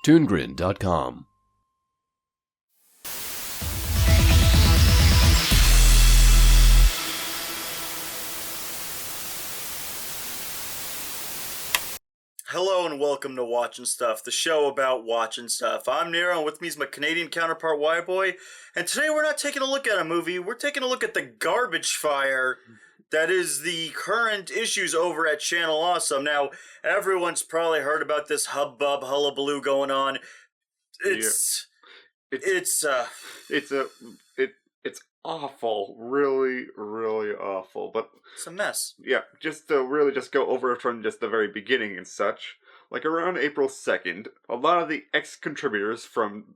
ToonGrin.com. Hello and welcome to Watchin' Stuff, the show about watching stuff. I'm Nero, and with me is my Canadian counterpart, WHYBOY, and today we're not taking a look at a movie, we're taking a look at the garbage fire that is the current issues over at Channel Awesome. Now, everyone's probably heard about this hubbub, hullabaloo going on. It's awful, really awful, but it's a mess. Yeah, just to really just go over from just the very beginning and such, like around April 2nd, a lot of the ex-contributors from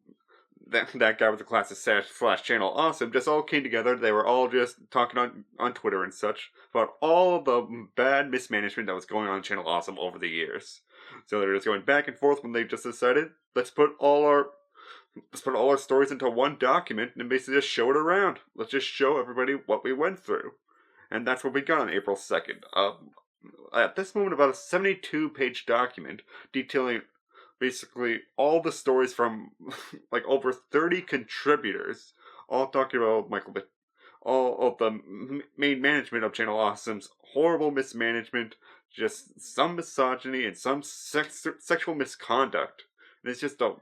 that guy with the classes / Channel Awesome just all came together. They were all just talking on Twitter and such about all the bad mismanagement that was going on Channel Awesome over the years. So they were just going back and forth when they just decided, let's put all our stories into one document and basically just show it around. Let's just show everybody what we went through. And that's what we got on April 2nd. At this moment, about a 72-page document detailing basically all the stories from like over 30 contributors, all talking about all of the main management of Channel Awesome's horrible mismanagement, just some misogyny and some sexual misconduct. And it's just a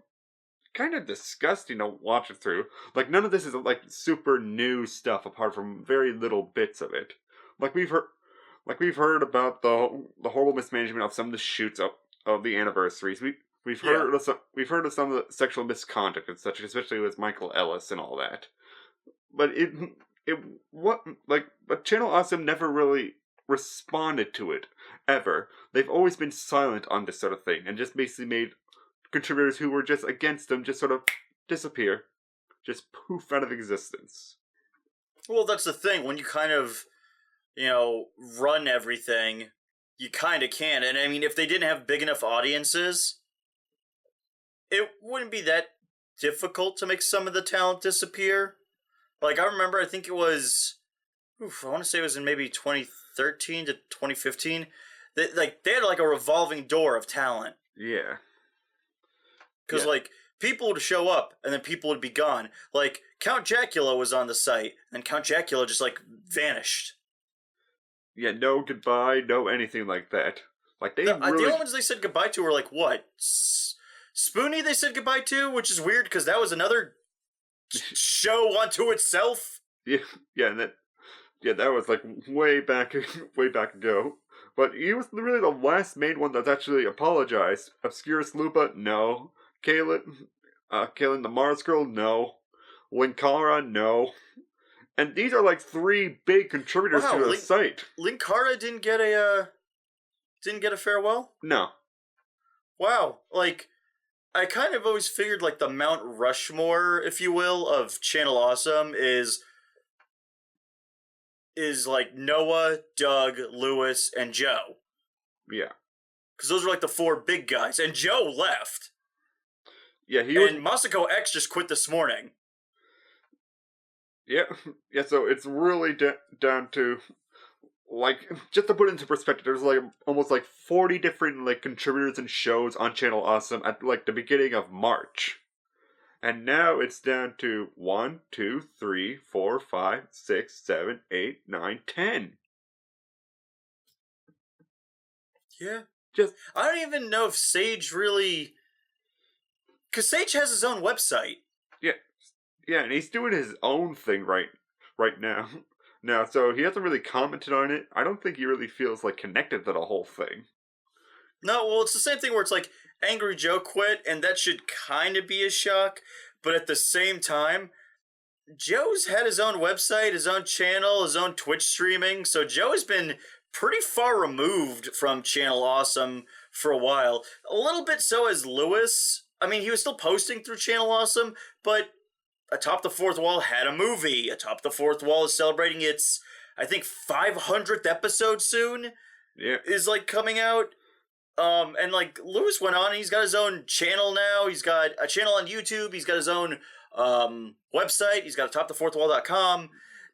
kind of disgusting to watch it through. Like, none of this is like super new stuff apart from very little bits of it. Like we've heard about the horrible mismanagement of some of the shoots of the anniversaries. We've heard of some of the sexual misconduct and such, especially with Michael Ellis and all that. But but Channel Awesome never really responded to it ever. They've always been silent on this sort of thing and just basically made contributors who were just against them just sort of disappear, just poof out of existence. Well, that's the thing. When you kind of, run everything, you kind of can. And I mean, if they didn't have big enough audiences, it wouldn't be that difficult to make some of the talent disappear. Like, I remember, I think it was, I want to say it was in maybe 2013 to 2015. They had like a revolving door of talent. Yeah. Because, people would show up, and then people would be gone. Like, Count Jacula was on the site, and Count Jacula just, vanished. Yeah, no goodbye, no anything like that. The only ones they said goodbye to were, what? Spoony they said goodbye to, which is weird, because that was another show unto itself. Yeah, that was, way back ago. But he was really the last main one that's actually apologized. Obscurus Lupa, no. Kaylin the Mars Girl, no. Linkara, no. And these are 3 big contributors to the site. Linkara didn't get a farewell? No. Wow. I kind of always figured the Mount Rushmore, if you will, of Channel Awesome is Noah, Doug, Lewis, and Joe. Yeah. Because those were the 4 big guys. And Joe left. Yeah, and Masako X just quit this morning. Yeah, so it's really down to, just to put it into perspective, there's almost 40 different contributors and shows on Channel Awesome at the beginning of March. And now it's down to 1, 2, 3, 4, 5, 6, 7, 8, 9, 10. Yeah. I don't even know if Sage really... Because Sage has his own website. Yeah, and he's doing his own thing right now. Now, so he hasn't really commented on it. I don't think he really feels connected to the whole thing. No, well, it's the same thing where it's Angry Joe quit, and that should kind of be a shock. But at the same time, Joe's had his own website, his own channel, his own Twitch streaming. So Joe has been pretty far removed from Channel Awesome for a while. A little bit so as Lewis. I mean, he was still posting through Channel Awesome, but Atop the Fourth Wall had a movie. Atop the Fourth Wall is celebrating its, I think, 500th episode soon. Yeah. Is, coming out. And, Lewis went on, and he's got his own channel now. He's got a channel on YouTube. He's got his own website. He's got atopthefourthwall.com.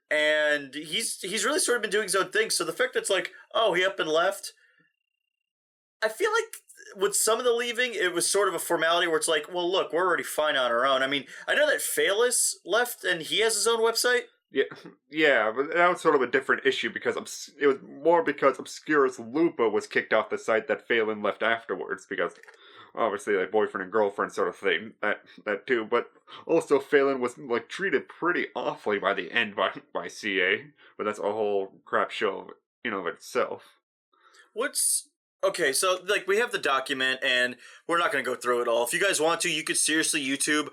And he's really sort of been doing his own thing. So the fact that it's he up and left, I feel like with some of the leaving, it was sort of a formality where it's like, well, look, we're already fine on our own. I mean, I know that Fausz left and he has his own website. Yeah, yeah, but that was sort of a different issue because it was more because Obscurus Lupa was kicked off the site that Phelan left afterwards because obviously like boyfriend and girlfriend sort of thing that too. But also Phelan was like treated pretty awfully by the end by CA, but that's a whole crap show of itself. What's okay? So like we have the document, and we're not going to go through it all. If you guys want to, you could seriously YouTube.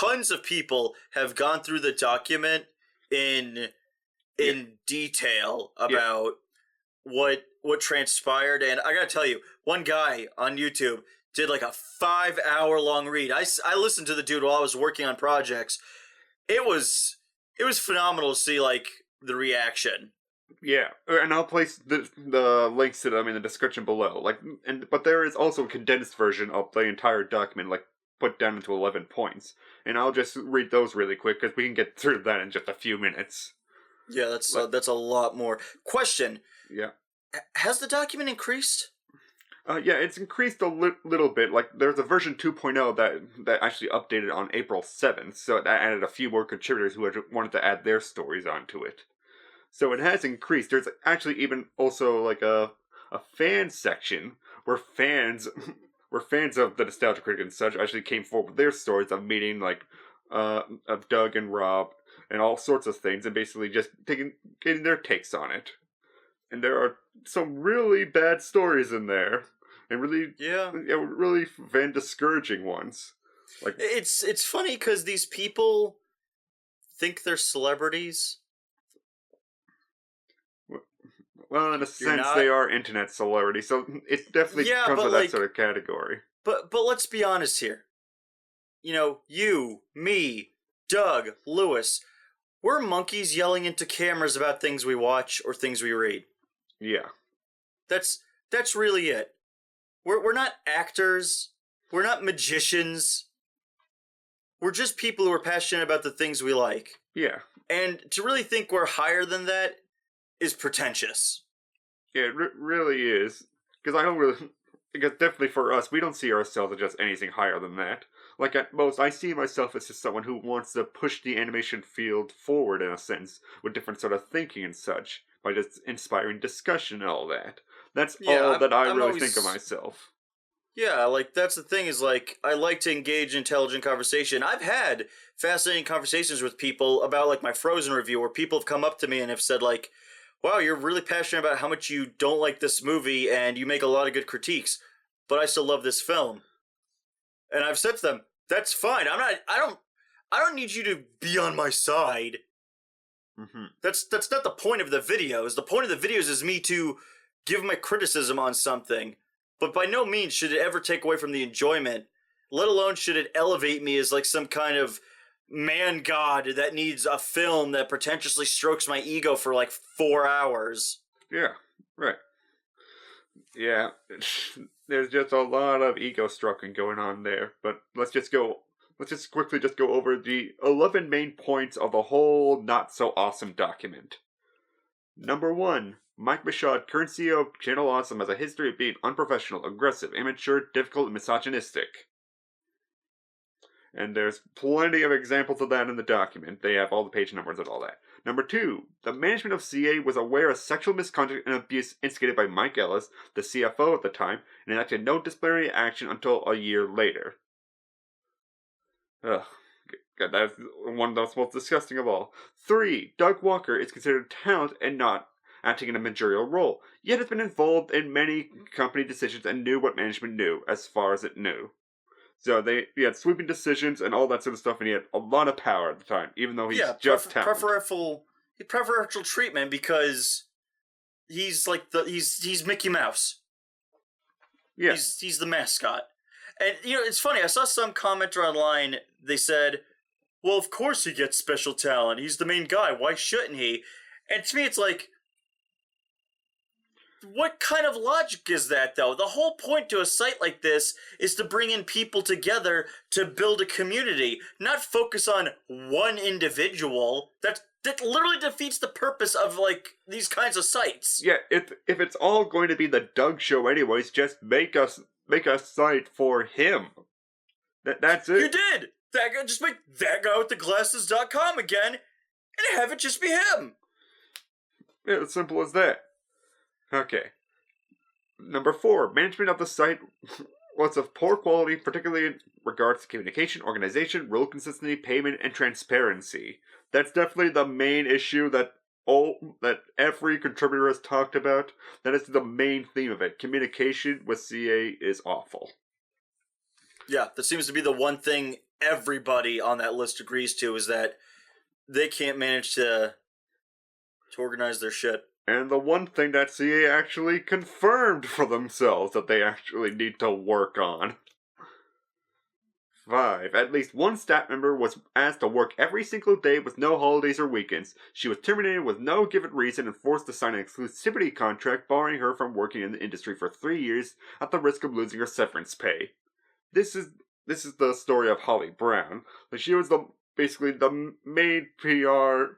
Tons of people have gone through the document in detail about what transpired, and I gotta tell you, one guy on YouTube did like a 5-hour long read. I listened to the dude while I was working on projects. It was phenomenal to see like the reaction. Yeah, and I'll place the links to them in the description below. But there is also a condensed version of the entire document, like put down into 11 points, and I'll just read those really quick because we can get through that in just a few minutes. Yeah, that's a lot more. Question. Yeah. Has the document increased? Yeah, it's increased a little bit. Like, there's a version 2.0 that actually updated on April 7th, so that added a few more contributors who wanted to add their stories onto it. So it has increased. There's actually even also like a fan section where fans of the Nostalgia Critic and such actually came forward with their stories of meeting of Doug and Rob and all sorts of things, and basically just getting their takes on it. And there are some really bad stories in there, and really fan discouraging ones. Like it's funny because these people think they're celebrities. Well, in a sense, they are internet celebrities, so it definitely comes with that sort of category. But let's be honest here. You know, you, me, Doug, Lewis, we're monkeys yelling into cameras about things we watch or things we read. Yeah. That's really it. We're not actors. We're not magicians. We're just people who are passionate about the things we like. Yeah. And to really think we're higher than that is pretentious. Yeah, it really is. Because definitely for us, we don't see ourselves as just anything higher than that. Like, at most, I see myself as just someone who wants to push the animation field forward, in a sense, with different sort of thinking and such, by just inspiring discussion and all that. That's all that I really think of myself. Yeah, like, that's the thing is, like, I like to engage in intelligent conversation. I've had fascinating conversations with people about, like, my Frozen review, where people have come up to me and have said, like, wow, you're really passionate about how much you don't like this movie, and you make a lot of good critiques, but I still love this film. And I've said to them, that's fine. I don't need you to be on my side. Mm-hmm. That's not the point of the videos. The point of the videos is me to give my criticism on something. But by no means should it ever take away from the enjoyment, let alone should it elevate me as like some kind of man god that needs a film that pretentiously strokes my ego for like 4 hours. Yeah, right. Yeah, there's just a lot of ego stroking going on there, but let's just quickly go over the 11 main points of the whole not so awesome document. Number 1. Mike Michaud, current CEO of Channel Awesome, has a history of being unprofessional, aggressive, immature, difficult, and misogynistic. And there's plenty of examples of that in the document. They have all the page numbers and all that. Number 2, the management of CA was aware of sexual misconduct and abuse instigated by Mike Ellis, the CFO at the time, and enacted no disciplinary action until a year later. Ugh. God, that's one of the most disgusting of all. 3, Doug Walker is considered talent and not acting in a managerial role, yet has been involved in many company decisions and knew what management knew, as far as it knew. So he had sweeping decisions and all that sort of stuff, and he had a lot of power at the time, even though he's just talent. Preferential treatment because he's like he's Mickey Mouse. Yeah. He's the mascot. And you know, it's funny, I saw some commenter online, they said, well, of course he gets special talent. He's the main guy. Why shouldn't he? And to me, it's like, what kind of logic is that, though? The whole point to a site like this is to bring in people together to build a community, not focus on one individual. that literally defeats the purpose of, like, these kinds of sites. Yeah, if it's all going to be the Doug show anyways, just make a site for him. That's it. You did! That guy, just make that guy with the glasses.com again, and have it just be him. Yeah, as simple as that. Okay. Number 4, management of the site was of poor quality, particularly in regards to communication, organization, rule consistency, payment, and transparency. That's definitely the main issue that every contributor has talked about. That is the main theme of it. Communication with CA is awful. Yeah, that seems to be the one thing everybody on that list agrees to, is that they can't manage to organize their shit. And the one thing that CA actually confirmed for themselves that they actually need to work on. 5. At least one staff member was asked to work every single day with no holidays or weekends. She was terminated with no given reason and forced to sign an exclusivity contract barring her from working in the industry for 3 years at the risk of losing her severance pay. This is the story of Holly Brown. Like, she was basically the main PR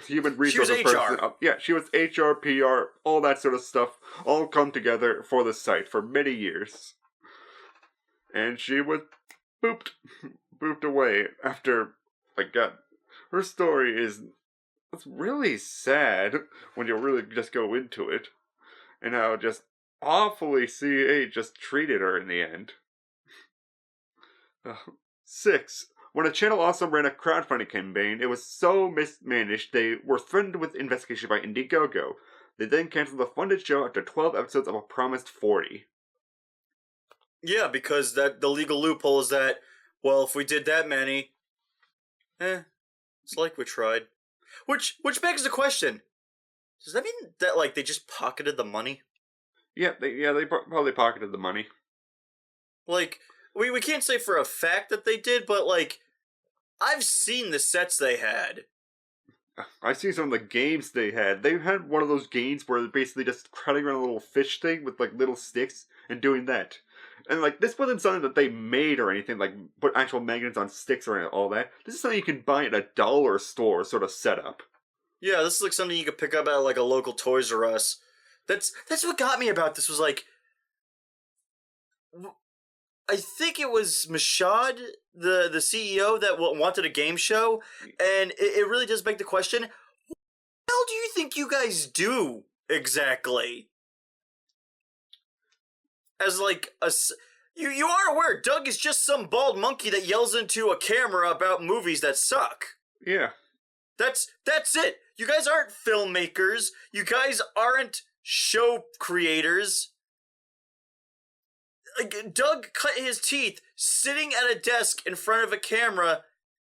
human resources person. Yeah, she was HR, PR, all that sort of stuff, all come together for the site for many years. And she was booped away after, her story it's really sad when you really just go into it. And how just awfully CA just treated her in the end. 6. When a channel also ran a crowdfunding campaign, it was so mismanaged they were threatened with investigation by Indiegogo. They then canceled the funded show after 12 episodes of a promised 40. Yeah, because the legal loophole is that, well, if we did that many, it's like we tried. Which begs the question, does that mean that, like, they just pocketed the money? Yeah, they probably pocketed the money. Like, we can't say for a fact that they did, but, like, I've seen the sets they had. I've seen some of the games they had. They had one of those games where they're basically just crowding around a little fish thing with, like, little sticks and doing that. And, like, this wasn't something that they made or anything, like, put actual magnets on sticks or all that. This is something you can buy at a dollar store sort of setup. Yeah, this is, like, something you could pick up at, like, a local Toys R Us. That's what got me about this, was, like, I think it was Mashad, the CEO, that wanted a game show, and it really does beg the question, what the hell do you think you guys do, exactly? As, like, you are aware, Doug is just some bald monkey that yells into a camera about movies that suck. Yeah. That's it. You guys aren't filmmakers. You guys aren't show creators. Like, Doug cut his teeth sitting at a desk in front of a camera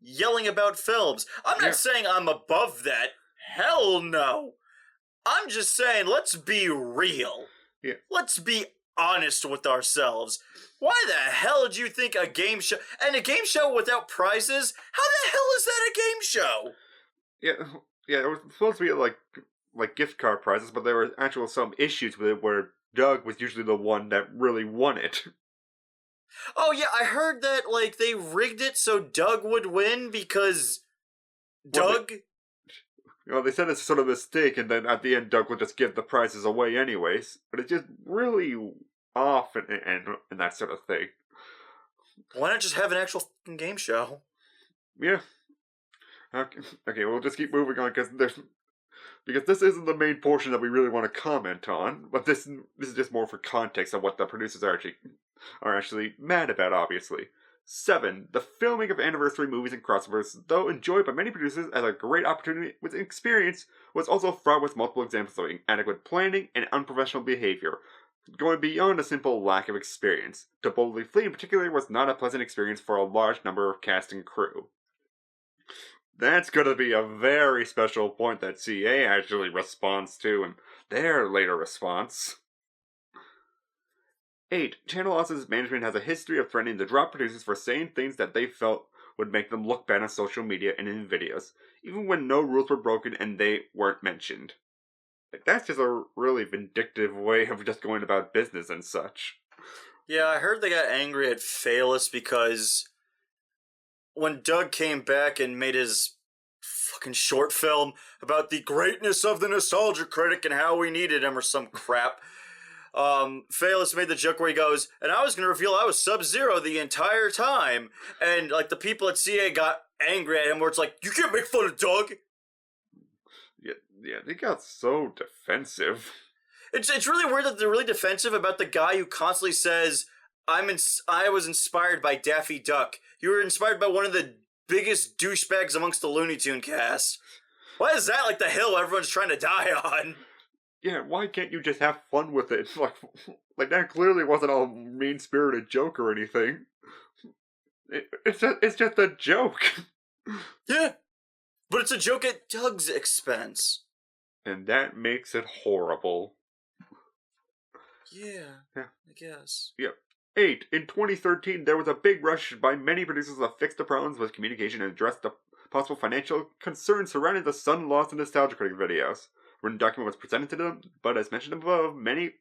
yelling about films. I'm not saying I'm above that. Hell no. I'm just saying, let's be real. Yeah. Let's be honest with ourselves. Why the hell do you think a game show... And a game show without prizes? How the hell is that a game show? Yeah, it was supposed to be like gift card prizes, but there were actual some issues with it where Doug was usually the one that really won it. Oh yeah, I heard that, like, they rigged it so Doug would win because Doug... They said it's sort of a mistake, and then at the end Doug would just give the prizes away anyways. But it's just really off and that sort of thing. Why not just have an actual fucking game show? Yeah. Okay, we'll just keep moving on because this isn't the main portion that we really want to comment on, but this is just more for context of what the producers are actually mad about, obviously. 7. The filming of anniversary movies and crossovers, though enjoyed by many producers as a great opportunity with experience, was also fraught with multiple examples of inadequate planning and unprofessional behavior, going beyond a simple lack of experience. To boldly flee in particular was not a pleasant experience for a large number of cast and crew. That's going to be a very special point that CA actually responds to in their later response. 8. Channel Losses management has a history of threatening to drop producers for saying things that they felt would make them look bad on social media and in videos, even when no rules were broken and they weren't mentioned. That's just a really vindictive way of just going about business and such. Yeah, I heard they got angry at Fausz because when Doug came back and made his fucking short film about the greatness of the nostalgia critic and how we needed him or some crap. Fausz made the joke where he goes, and I was going to reveal I was Sub-Zero the entire time. And, like, the people at CA got angry at him where it's like, you can't make fun of Doug. Yeah, they got so defensive. It's really weird that they're really defensive about the guy who constantly says, I was inspired by Daffy Duck. You were inspired by one of the biggest douchebags amongst the Looney Tune cast. Why is that like the hill everyone's trying to die on? Yeah, why can't you just have fun with it? Like that clearly wasn't a mean-spirited joke or anything. It's just a joke. Yeah, but it's a joke at Doug's expense. And that makes it horrible. Yeah, I guess. Yep. 8. In 2013, there was a big rush by many producers to fix the problems with communication and address the possible financial concerns surrounding the Sun Lost and Nostalgia Critic videos. A written document was presented to them, but as mentioned above, many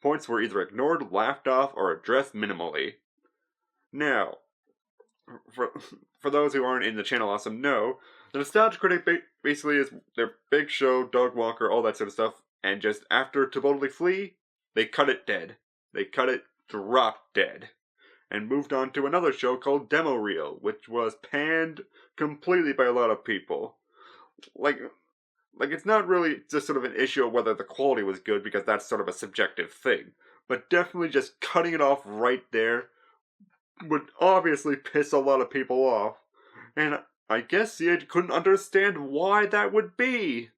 points were either ignored, laughed off, or addressed minimally. Now, for those who aren't in the channel awesome know, the Nostalgia Critic basically is their big show, Doug Walker, all that sort of stuff, and just after To Boldly Flee, they cut it dead. They cut it drop dead. And moved on to another show called Demo Reel, which was panned completely by a lot of people. Like it's not really just sort of an issue of whether the quality was good, because that's sort of a subjective thing. But definitely just cutting it off right there would obviously piss a lot of people off. And I guess CA couldn't understand why that would be.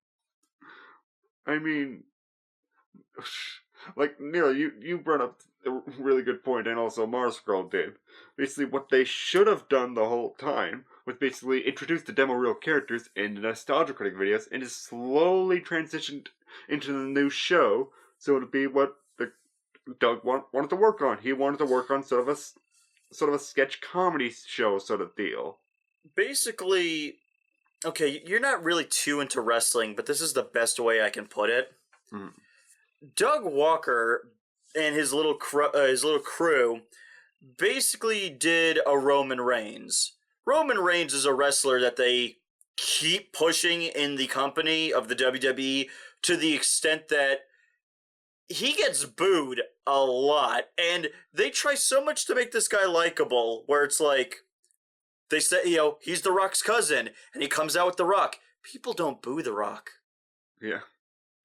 I mean, like, Neil, you brought up a really good point, and also Mars Girl did. Basically, what they should have done the whole time was basically introduce the demo reel characters in the Nostalgia Critic videos and just slowly transitioned into the new show, so it would be what Doug wanted to work on. He wanted to work on sort of a sketch comedy show sort of deal. Basically, okay, you're not really too into wrestling, but this is the best way I can put it. Doug Walker and his little crew basically did a Roman Reigns. Roman Reigns is a wrestler that they keep pushing in the company of the WWE to the extent that he gets booed a lot, and they try so much to make this guy likable, where it's like, they say, he's The Rock's cousin, and he comes out with The Rock. People don't boo The Rock. Yeah.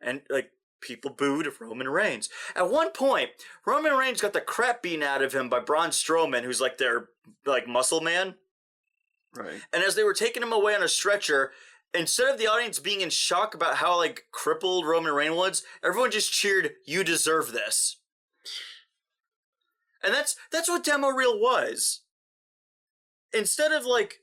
And, like, people booed Roman Reigns. At one point, Roman Reigns got the crap beaten out of him by Braun Strowman, who's like their, like, muscle man. Right. And as they were taking him away on a stretcher, instead of the audience being in shock about how, like, crippled Roman Reigns was, everyone just cheered, "You deserve this." And that's what Demo Reel was. Instead of, like,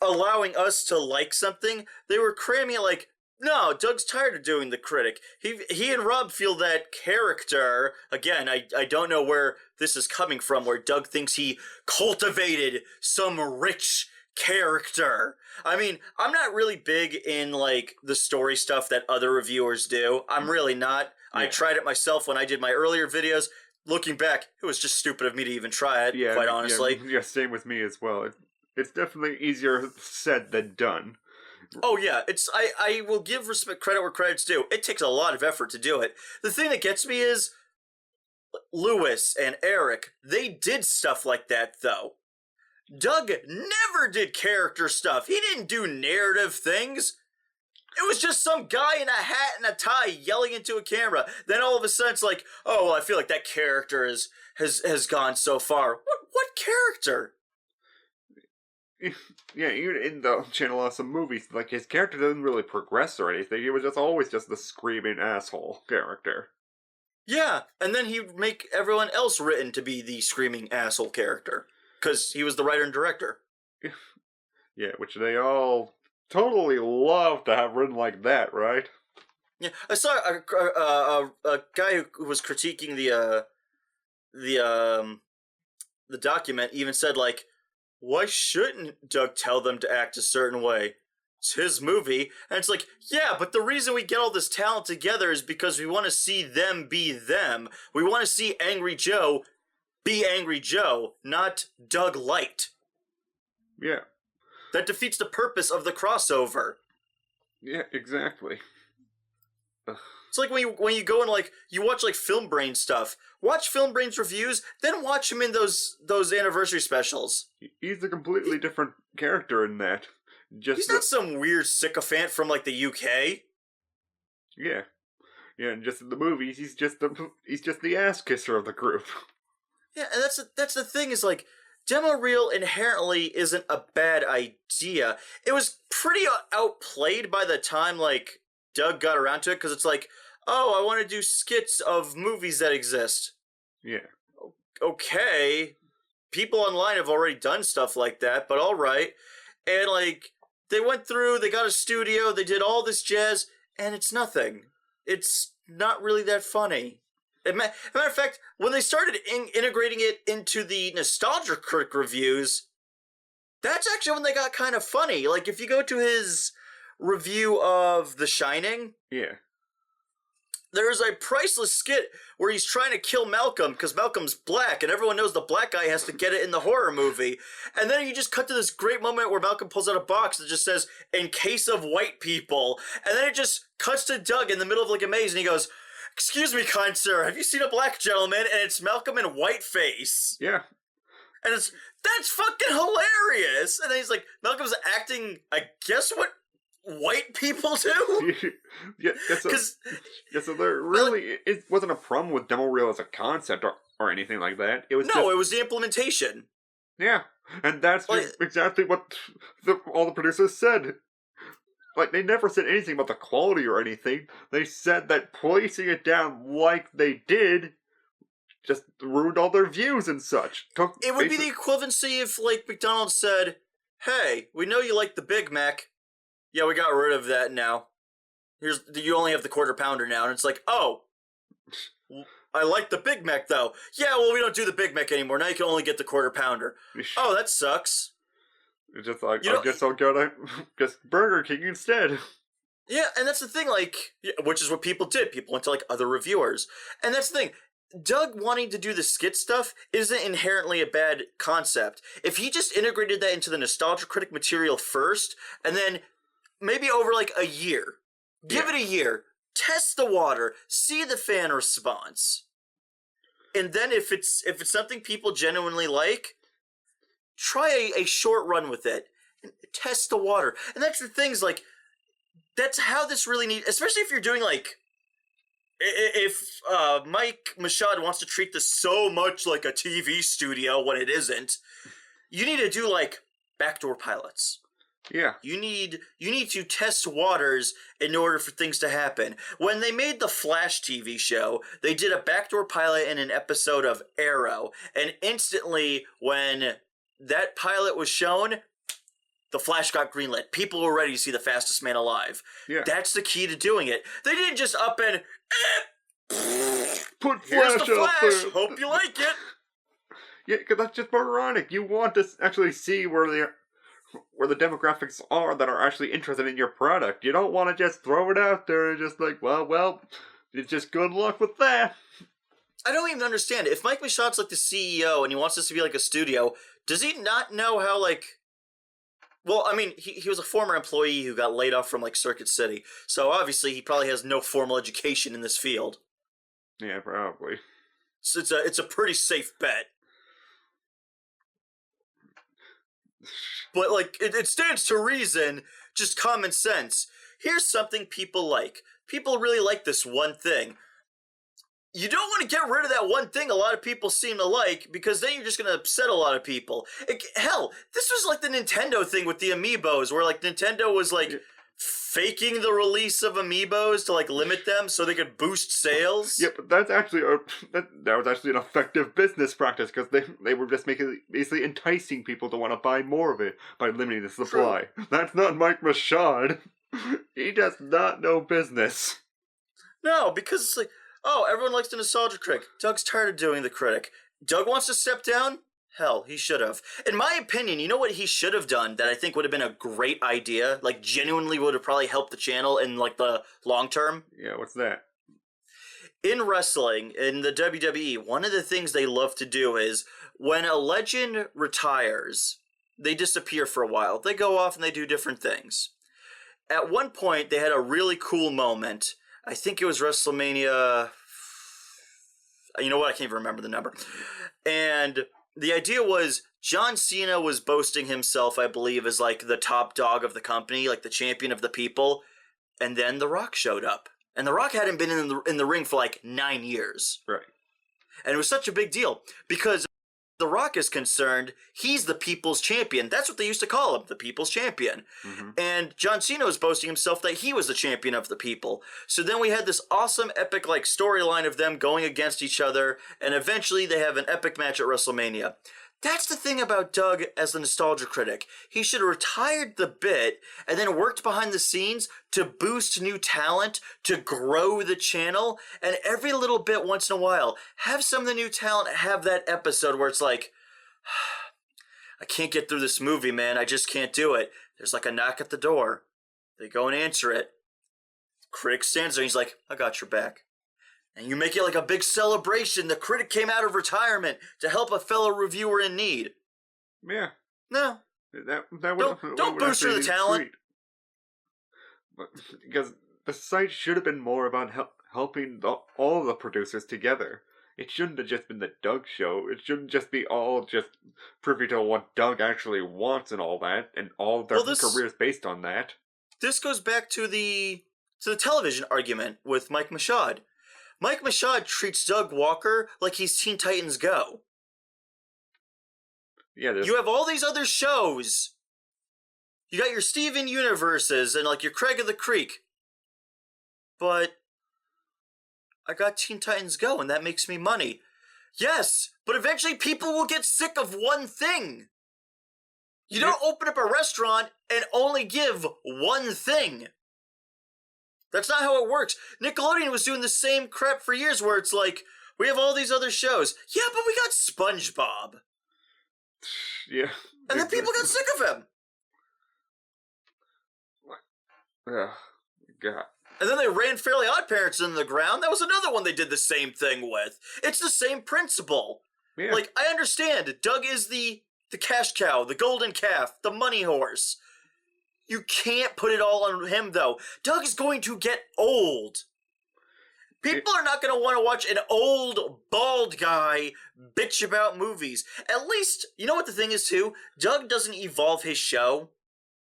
allowing us to like something, they were cramming it like, no, Doug's tired of doing the critic. He and Rob feel that character, again, I don't know where this is coming from, where Doug thinks he cultivated some rich character. I mean, I'm not really big in, like, the story stuff that other reviewers do. I'm really not. Yeah. I tried it myself when I did my earlier videos. Looking back, it was just stupid of me to even try it, quite honestly. Yeah, same with me as well. It's definitely easier said than done. Oh yeah, I will give credit where credit's due. It takes a lot of effort to do it. The thing that gets me is Lewis and Eric, they did stuff like that though. Doug never did character stuff. He didn't do narrative things. It was just some guy in a hat and a tie yelling into a camera. Then all of a sudden it's like, oh, well, I feel like that character has gone so far. What character? Yeah, even in the Channel Awesome movies, like, his character didn't really progress or anything. He was always just the screaming asshole character. Yeah, and then he'd make everyone else written to be the screaming asshole character. Because he was the writer and director. Yeah, which they all totally love to have written like that, right? Yeah, I saw a guy who was critiquing the document even said, like, why shouldn't Doug tell them to act a certain way? It's his movie. And it's like, yeah, but the reason we get all this talent together is because we want to see them be them. We want to see Angry Joe be Angry Joe, not Doug Light. Yeah. That defeats the purpose of the crossover. Yeah, exactly. Ugh. It's like when you go and like you watch like Film Brain stuff. Watch Film Brain's reviews, then watch him in those anniversary specials. He's a completely different character in that. He's not some weird sycophant from like the UK. Yeah. Yeah, and just in the movies, he's just the ass kisser of the group. Yeah, and that's the thing is like demo reel inherently isn't a bad idea. It was pretty outplayed by the time like Doug got around to it because it's like, oh, I want to do skits of movies that exist. Yeah. Okay, people online have already done stuff like that, but all right. And like they went through, they got a studio, they did all this jazz, and it's nothing. It's not really that funny. As a matter of fact, when they started integrating it into the Nostalgia Critic reviews, that's actually when they got kind of funny. Like, if you go to his review of The Shining, Yeah. there's a priceless skit where he's trying to kill Malcolm because Malcolm's black, and everyone knows the black guy has to get it in the horror movie. And then you just cut to this great moment where Malcolm pulls out a box that just says, "In case of white people." And then it just cuts to Doug in the middle of like a maze, and he goes, "Excuse me, kind sir, have you seen a black gentleman?" And it's Malcolm in whiteface. Yeah. And that's fucking hilarious. And then he's like, Malcolm's acting, I guess, what white people do? Yeah, so there really it wasn't a problem with demo reel as a concept or anything like that. It was it was the implementation. Yeah, and that's exactly what all the producers said. Like, they never said anything about the quality or anything. They said that placing it down like they did just ruined all their views and such. It would be the equivalency if, like, McDonald's said, "Hey, we know you like the Big Mac. Yeah, we got rid of that now. You only have the Quarter Pounder now." And it's like, "Oh, I like the Big Mac, though." "Yeah, well, we don't do the Big Mac anymore. Now you can only get the Quarter Pounder." "Oh, that sucks." It's just like, I guess I'll go to just Burger King instead. Yeah, and that's the thing, like, which is what people did. People went to, like, other reviewers. And that's the thing. Doug wanting to do the skit stuff isn't inherently a bad concept. If he just integrated that into the Nostalgia Critic material first, and then maybe over, like, a year, give it a year, test the water, see the fan response. And then if it's something people genuinely like, try a short run with it and test the water. And that's the things, like, that's how this really needs, especially if you're doing, like, if Mike Machado wants to treat this so much like a TV studio when it isn't, you need to do, like, backdoor pilots. Yeah. You need to test waters in order for things to happen. When they made the Flash TV show, they did a backdoor pilot in an episode of Arrow, and instantly when that pilot was shown, the Flash got greenlit. People were ready to see the fastest man alive. Yeah. That's the key to doing it. They didn't just up and put here's Flash the up Flash. there. Hope you like it. Yeah, because that's just moronic. You want to actually see where the demographics are that are actually interested in your product. You don't want to just throw it out there and just like, well, it's just good luck with that. I don't even understand. If Mike Machado's like the CEO and he wants this to be like a studio, does he not know how, like... Well, I mean, he was a former employee who got laid off from, like, Circuit City, so obviously he probably has no formal education in this field. Yeah, probably. So it's a pretty safe bet. But, like, it stands to reason, just common sense. Here's something people like. People really like this one thing. You don't want to get rid of that one thing a lot of people seem to like, because then you're just going to upset a lot of people. Hell, this was like the Nintendo thing with the Amiibos, where, like, Nintendo was, like, faking the release of Amiibos to, like, limit them so they could boost sales. Yeah, but that's actually that was actually an effective business practice, because they were just basically enticing people to want to buy more of it by limiting the supply. True. That's not Mike Machado. He does not know business. No, because it's like, oh, everyone likes the Nostalgia Critic. Doug's tired of doing the critic. Doug wants to step down? Hell, he should have. In my opinion, you know what he should have done that I think would have been a great idea? Like, genuinely would have probably helped the channel in, like, the long term? Yeah, what's that? In wrestling, in the WWE, one of the things they love to do is, when a legend retires, they disappear for a while. They go off and they do different things. at one point, they had a really cool moment. I think it was WrestleMania. You know what? I can't even remember the number. And the idea was John Cena was boasting himself, I believe, as like the top dog of the company, like the champion of the people. And then The Rock showed up. And The Rock hadn't been in the ring for like 9 years. Right. And it was such a big deal because The Rock is concerned, he's the people's champion. That's what they used to call him, the people's champion. Mm-hmm. And John Cena was boasting himself that he was the champion of the people. So then we had this awesome, epic like storyline of them going against each other, and eventually they have an epic match at WrestleMania. That's the thing about Doug as the nostalgia critic. He should have retired the bit and then worked behind the scenes to boost new talent, to grow the channel, and every little bit once in a while, have some of the new talent have that episode where it's like, I can't get through this movie, man. I just can't do it. There's like a knock at the door. They go and answer it. Critic stands there and he's like, I got your back. And you make it like a big celebration. The critic came out of retirement to help a fellow reviewer in need. Yeah. No. Don't boost the talent. Sweet. But, because the site should have been more about helping all the producers together. It shouldn't have just been the Doug show. It shouldn't just be all just privy to what Doug actually wants and all that, and all their careers based on that. This goes back to the television argument with Mike Machad. Mike Machad treats Doug Walker like he's Teen Titans Go. Yeah, you have all these other shows. You got your Steven Universes and like your Craig of the Creek. But I got Teen Titans Go and that makes me money. Yes, but eventually people will get sick of one thing. You don't open up a restaurant and only give one thing. That's not how it works. Nickelodeon was doing the same crap for years where it's like, we have all these other shows. Yeah, but we got SpongeBob. Yeah. And then people got sick of him. Oh, God. And then they ran Fairly Odd Parents into the ground. That was another one they did the same thing with. It's the same principle. Yeah. Like, I understand. Doug is the cash cow, the golden calf, the money horse. You can't put it all on him, though. Doug is going to get old. People are not going to want to watch an old, bald guy bitch about movies. At least, you know what the thing is, too? Doug doesn't evolve his show.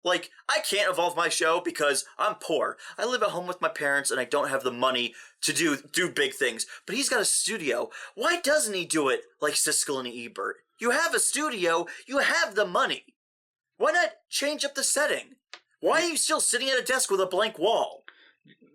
Like, I can't evolve my show because I'm poor. I live at home with my parents and I don't have the money to do big things. But he's got a studio. Why doesn't he do it like Siskel and Ebert? You have a studio. You have the money. Why not change up the setting? Why are you still sitting at a desk with a blank wall?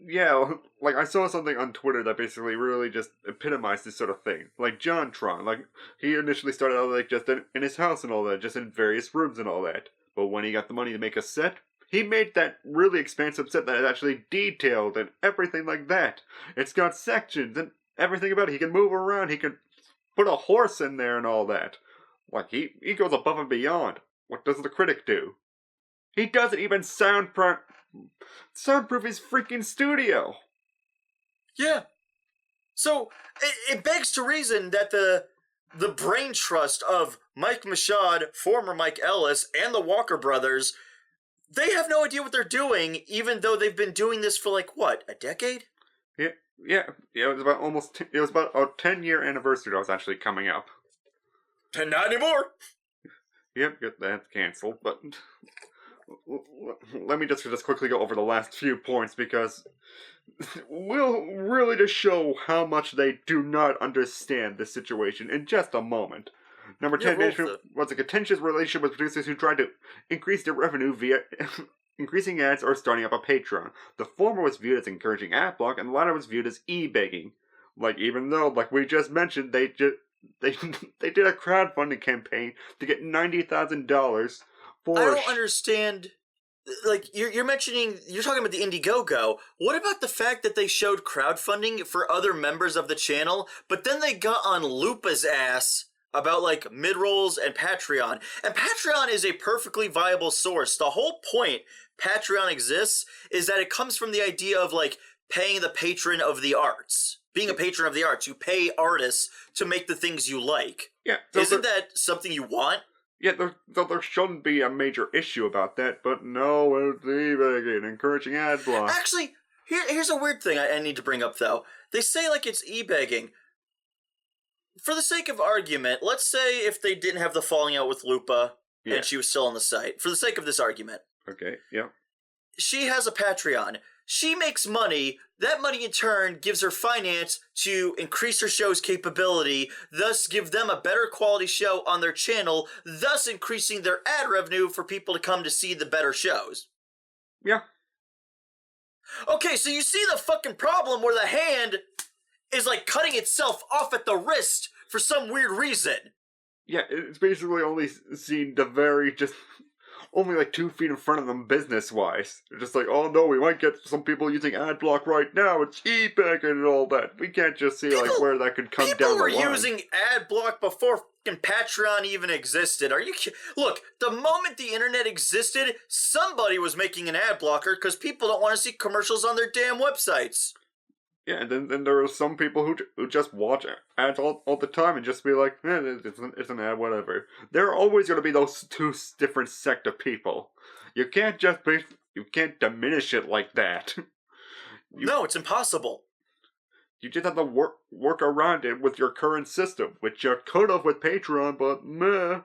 Yeah, like, I saw something on Twitter that basically really just epitomized this sort of thing. Like, JonTron, like, he initially started out, like, just in his house and all that, just in various rooms and all that. But when he got the money to make a set, he made that really expansive set that is actually detailed and everything like that. It's got sections and everything about it. He can move around, he can put a horse in there and all that. Like, he goes above and beyond. What does the critic do? He doesn't even soundproof his freaking studio. Yeah. So, it begs to reason that the brain trust of Mike Machad, former Mike Ellis, and the Walker brothers, they have no idea what they're doing, even though they've been doing this for, like, what, a decade? Yeah, it was about it was about a 10-year anniversary that was actually coming up. And not anymore! Yep, that's canceled, but let me just quickly go over the last few points, because we'll really just show how much they do not understand this situation in just a moment. Number 10 was a contentious relationship with producers who tried to increase their revenue via increasing ads or starting up a Patreon. The former was viewed as encouraging ad block, and the latter was viewed as e-begging. Like, even though, like we just mentioned, they did a crowdfunding campaign to get $90,000 for. I don't understand. Like, you're talking about the Indiegogo. What about the fact that they showed crowdfunding for other members of the channel, but then they got on Lupa's ass about, like, mid-rolls and Patreon. And Patreon is a perfectly viable source. The whole point Patreon exists is that it comes from the idea of, like, paying the patron of the arts. Being a patron of the arts. You pay artists to make the things you like. Yeah. Isn't that something you want? Yeah, there shouldn't be a major issue about that, but no, it's e-begging, encouraging ad block. Actually, here's a weird thing I need to bring up, though. They say, like, it's e-begging. For the sake of argument, let's say if they didn't have the falling out with Lupa and she was still on the site. For the sake of this argument. Okay, yeah. She has a Patreon. She makes money. That money, in turn, gives her finance to increase her show's capability, thus give them a better quality show on their channel, thus increasing their ad revenue for people to come to see the better shows. Yeah. Okay, so you see the fucking problem where the hand is, like, cutting itself off at the wrist for some weird reason. Yeah, it's basically only seen the very only like 2 feet in front of them business-wise. They're just like, oh no, we might get some people using ad block right now, it's e-begging and all that. We can't just see like where that could come down the line. People were using ad block before fucking Patreon even existed. Are you kidding? Look, the moment the internet existed, somebody was making an ad blocker because people don't want to see commercials on their damn websites. Yeah, and then there are some people who just watch ads all the time and just be like, it's an ad, whatever. There are always going to be those 2 different sect of people. You can't diminish it like that. No, it's impossible. You just have to work around it with your current system, which you could have with Patreon, but meh.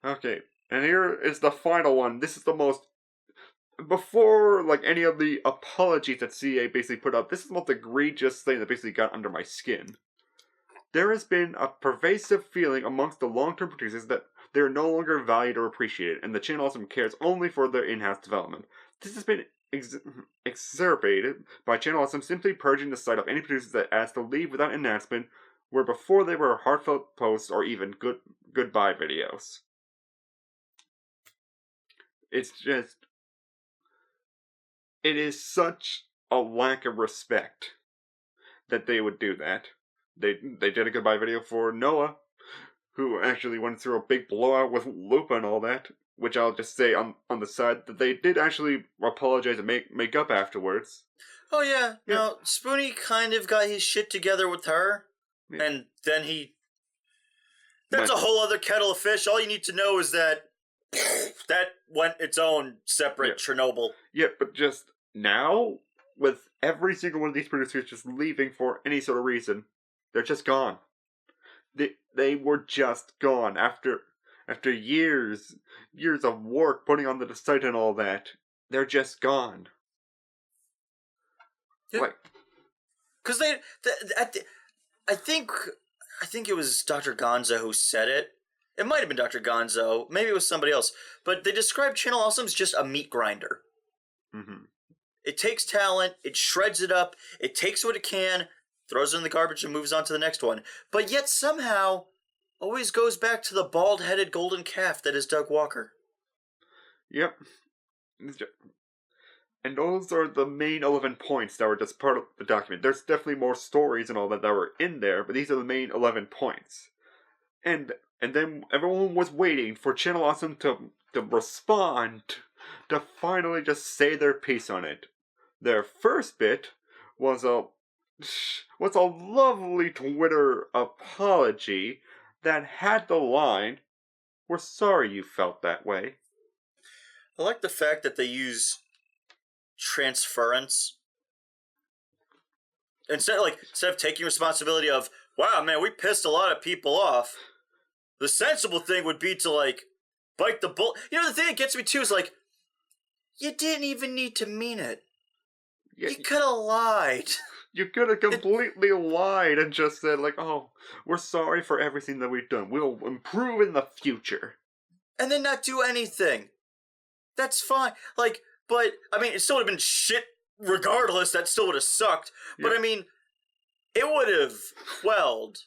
Okay, and here is the final one. This is the most... Before, like, any of the apologies that CA basically put up, this is the most egregious thing that basically got under my skin. There has been a pervasive feeling amongst the long-term producers that they are no longer valued or appreciated, and the channel also cares only for their in-house development. This has been exacerbated by Channel Awesome simply purging the site of any producers that asked to leave without announcement, where before they were heartfelt posts or even goodbye videos. It's just... It is such a lack of respect that they would do that. They did a goodbye video for Noah, who actually went through a big blowout with Lupa and all that, which I'll just say on the side that they did actually apologize and make up afterwards. Oh yeah, no, Spoonie kind of got his shit together with her, and then that's a whole other kettle of fish. All you need to know is that went its own separate Chernobyl. Yeah, but just now, with every single one of these producers just leaving for any sort of reason, they're just gone. They were just gone after years of work putting on the site and all that. They're just gone. Yeah. Like, because I think it was Dr. Gonzo who said it. It might have been Dr. Gonzo. Maybe it was somebody else. But they described Channel Awesome as just a meat grinder. Mm-hmm. It takes talent, it shreds it up, it takes what it can, throws it in the garbage and moves on to the next one. But yet somehow always goes back to the bald-headed golden calf that is Doug Walker. Yep. And those are the main 11 points that were just part of the document. There's definitely more stories and all that were in there, but these are the main 11 points. And then everyone was waiting for Channel Awesome to respond, to finally just say their piece on it. Their first bit was a lovely Twitter apology that had the line, "We're sorry you felt that way." I like the fact that they use transference. Instead of taking responsibility of, wow, man, we pissed a lot of people off, the sensible thing would be to, like, bite the bullet. You know, the thing that gets me, too, is, like, you didn't even need to mean it. Yeah, you could have lied. You could have completely lied and just said, like, oh, we're sorry for everything that we've done. We'll improve in the future. And then not do anything. That's fine. Like, but, I mean, it still would have been shit regardless. That still would have sucked. Yeah. But, I mean, it would have quelled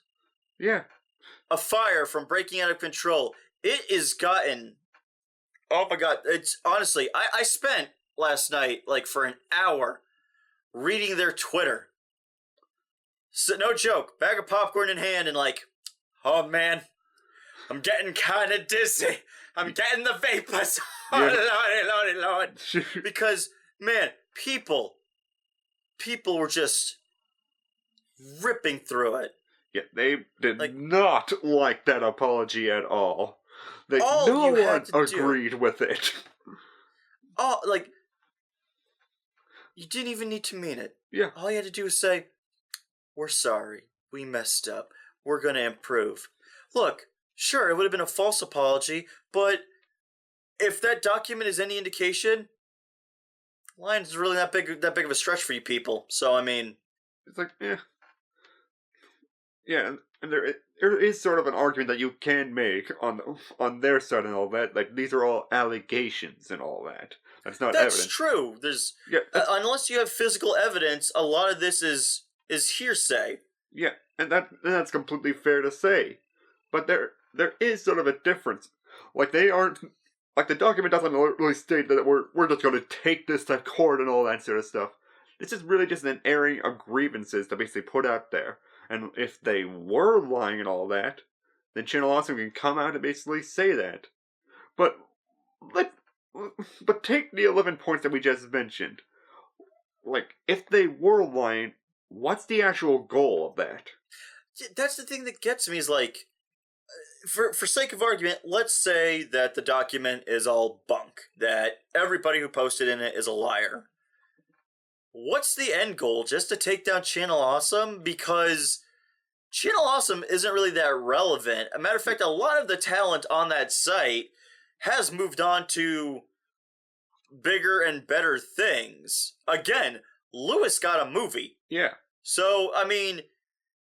a fire from breaking out of control. It is gotten... Oh, my God. It's, honestly, I spent last night, like, for an hour reading their Twitter. So, no joke. Bag of popcorn in hand and, like, oh, man, I'm getting kind of dizzy. I'm getting the vapors. Oh, Lordy. Because, man, people were just ripping through it. Yeah, they did Like, not like that apology at all. all No you had one to do, agreed with it. like, you didn't even need to mean it. Yeah. All you had to do was say, "We're sorry. We messed up. We're gonna improve." Look, sure, it would have been a false apology, but if that document is any indication, lying's really not that big of a stretch for you people. So I mean, It's like, yeah, and there is sort of an argument that you can make on their side and all that. Like, these are all allegations and all that. That's not that's evidence. true. There's Yeah, unless you have physical evidence, a lot of this is hearsay. yeah, and that's completely fair to say. But there is sort of a difference. Like, they aren't, like, the document doesn't really state that we're just going to take this to court and all that sort of stuff. This is really just an airing of grievances to basically put out there. And if they were lying and all that, then Channel Awesome can come out and basically say that. But but take the 11 points that we just mentioned. Like, if they were lying, what's the actual goal of that? That's the thing that gets me is like, for sake of argument, let's say that the document is all bunk, that everybody who posted in it is a liar. What's the end goal? Just to take down Channel Awesome? Because Channel Awesome isn't really that relevant. A matter of fact, a lot of the talent on that site has moved on to bigger and better things. Again, Lewis got a movie. Yeah. So, I mean,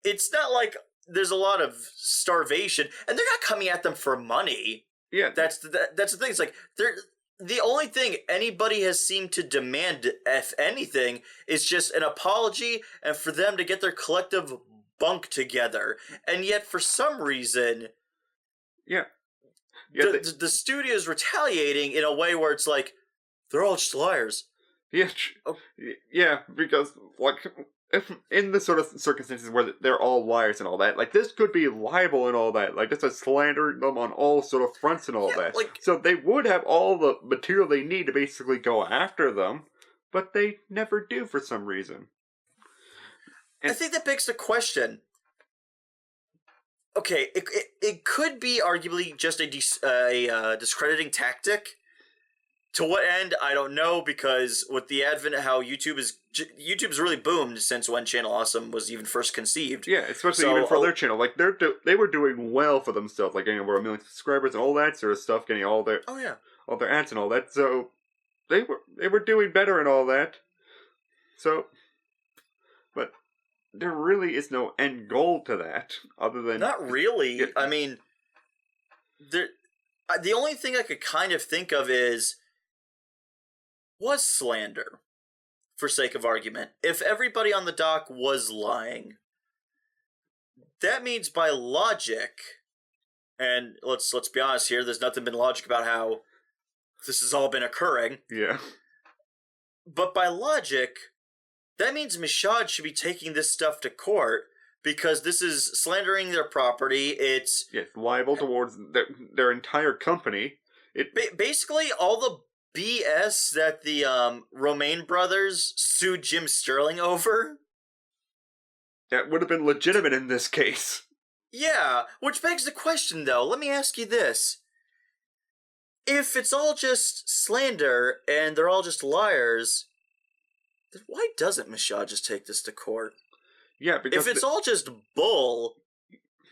it's not like there's a lot of starvation, and they're not coming at them for money. Yeah. That's the thing. It's like, they're... The only thing anybody has seemed to demand, if anything, is just an apology and for them to get their collective bunk together. And yet, for some reason, the studio's retaliating in a way where it's like, they're all just liars. Yeah, yeah, because, like, if in the sort of circumstances where they're all liars and all that, like, this could be libel and all that, like, this is slandering them on all sort of fronts and all that. Like, so they would have all the material they need to basically go after them, but they never do for some reason. And I think that begs the question. Okay, it could be arguably just a discrediting tactic. To what end, I don't know, because with the advent of how YouTube's really boomed since when Channel Awesome was even first conceived. Yeah, especially even for their channel. Like, they were doing well for themselves, like getting over 1 million subscribers and all that sort of stuff, getting all their all their ads and all that. So they were doing better and all that. So, but there really is no end goal to that, other than not really. I mean, the only thing I could kind of think of was slander, for sake of argument. If everybody on the dock was lying, that means by logic, and let's be honest here, there's nothing been logic about how this has all been occurring. Yeah. But by logic, that means Myshod should be taking this stuff to court, because this is slandering their property. It's liable towards their entire company. Basically all the BS that the Romaine brothers sued Jim Sterling over. That would have been legitimate in this case. Yeah, which begs the question, though. Let me ask you this. If it's all just slander and they're all just liars, then why doesn't Myshod just take this to court? Yeah, because... If it's all just bull,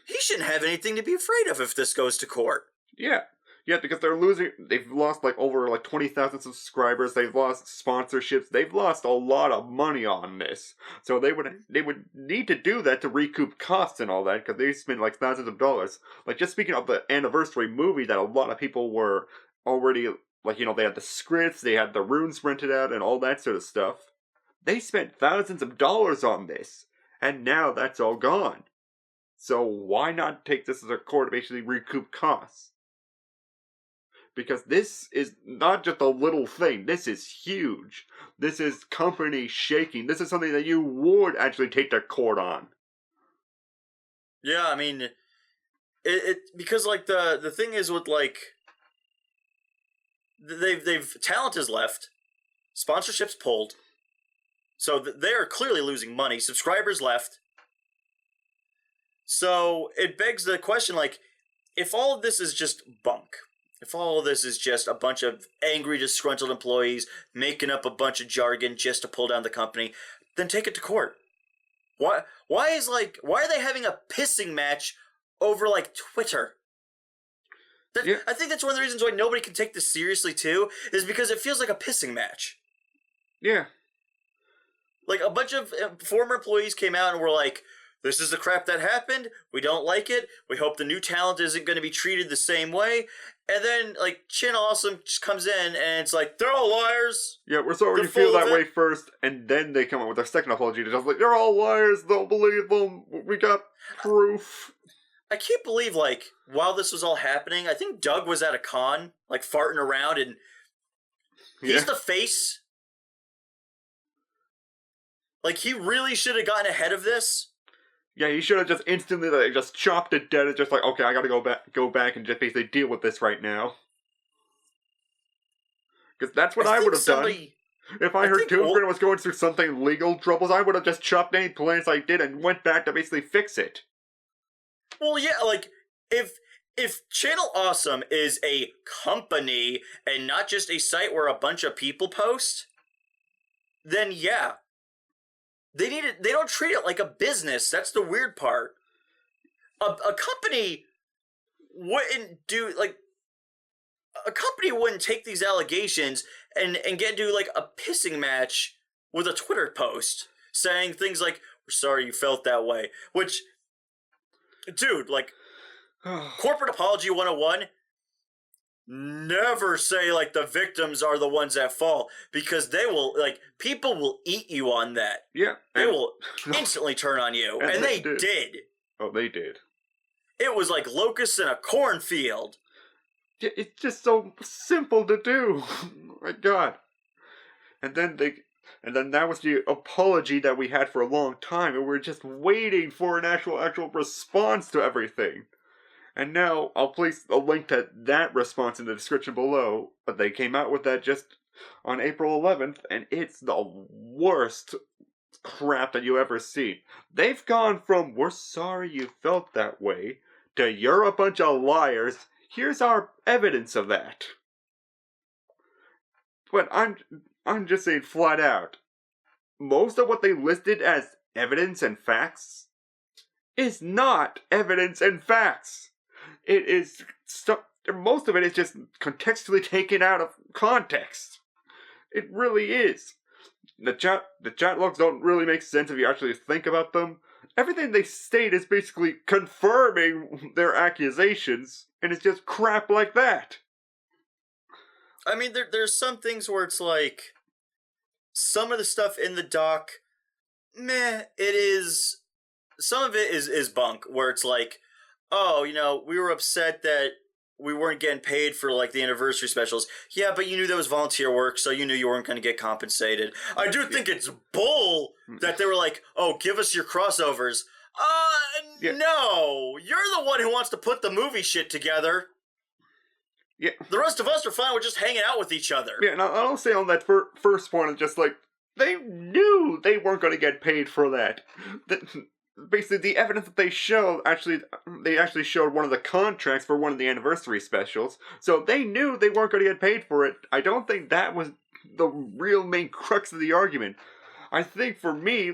he shouldn't have anything to be afraid of if this goes to court. Yeah. Yeah, because they've lost like over like 20,000 subscribers, they've lost sponsorships, they've lost a lot of money on this. So they would need to do that to recoup costs and all that, because they spent like thousands of dollars. Like, just speaking of the anniversary movie that a lot of people were already, like, you know, they had the scripts, they had the runes rented out and all that sort of stuff. They spent thousands of dollars on this, and now that's all gone. So why not take this as a court to basically recoup costs? Because this is not just a little thing. This is huge. This is company shaking. This is something that you would actually take to court on. Yeah, I mean, it because like the thing is with like they've talent is left, sponsorships pulled, so they are clearly losing money. Subscribers left. So it begs the question, like, if all of this is just bunk, if all of this is just a bunch of angry, disgruntled employees making up a bunch of jargon just to pull down the company, then take it to court. Why are they having a pissing match over, like, Twitter? Yeah. I think that's one of the reasons why nobody can take this seriously, too, is because it feels like a pissing match. Yeah. Like, a bunch of former employees came out and were like, this is the crap that happened, we don't like it, we hope the new talent isn't going to be treated the same way, and then, like, Channel Awesome just comes in and it's like, they're all liars. Yeah, we're sorry They're you feel full of that way first, and then they come up with their second apology to just like, they're all liars, don't believe them, we got proof. I can't believe, like, while this was all happening, I think Doug was at a con, like, farting around, and he's the face. Like, he really should have gotten ahead of this. Yeah, he should have just instantly like, just chopped it dead and just like, okay, I gotta go back and just basically deal with this right now. Because that's what I would have done. If I heard ToonGrin was going through something legal troubles, I would have just chopped any plans I did and went back to basically fix it. Well, yeah, like, if Channel Awesome is a company and not just a site where a bunch of people post, then yeah. They don't treat it like a business. That's the weird part. A company wouldn't do, like, a company wouldn't take these allegations and get into, like, a pissing match with a Twitter post saying things like, we're sorry you felt that way. Which, dude, like, corporate apology 101, never say, like, the victims are the ones at fault, because they will, like, people will eat you on that. Yeah. They will instantly turn on you. And they did. Oh, they did. It was like locusts in a cornfield. Yeah, it's just so simple to do. Oh my God. And then that was the apology that we had for a long time, and we're just waiting for an actual response to everything. And now, I'll place a link to that response in the description below, but they came out with that just on April 11th, and it's the worst crap that you ever see. They've gone from, we're sorry you felt that way, to you're a bunch of liars, here's our evidence of that. But I'm just saying flat out, most of what they listed as evidence and facts is not evidence and facts. It is most of it is just contextually taken out of context. It really is. The chat logs don't really make sense if you actually think about them. Everything they state is basically confirming their accusations, and it's just crap like that. I mean, there's some things where it's like, some of the stuff in the doc, meh, it is, some of it is bunk, where it's like, oh, you know, we were upset that we weren't getting paid for, like, the anniversary specials. Yeah, but you knew that was volunteer work, so you knew you weren't going to get compensated. I do think it's bull that they were like, oh, give us your crossovers. No, you're the one who wants to put the movie shit together. Yeah. The rest of us are fine with just hanging out with each other. Yeah, and I'll say on that first point, it's just like, they knew they weren't going to get paid for that. Basically, the evidence that they showed, they actually showed one of the contracts for one of the anniversary specials, so they knew they weren't going to get paid for it. I don't think that was the real main crux of the argument. I think for me,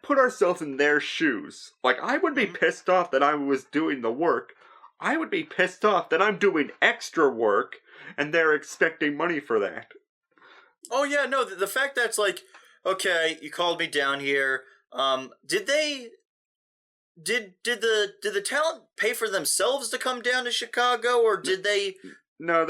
put ourselves in their shoes. Like, I would be pissed off that I was doing the work. I would be pissed off that I'm doing extra work, and they're expecting money for that. Oh yeah, no, the fact that's like, okay, you called me down here. Did the talent pay for themselves to come down to Chicago, or did they? No,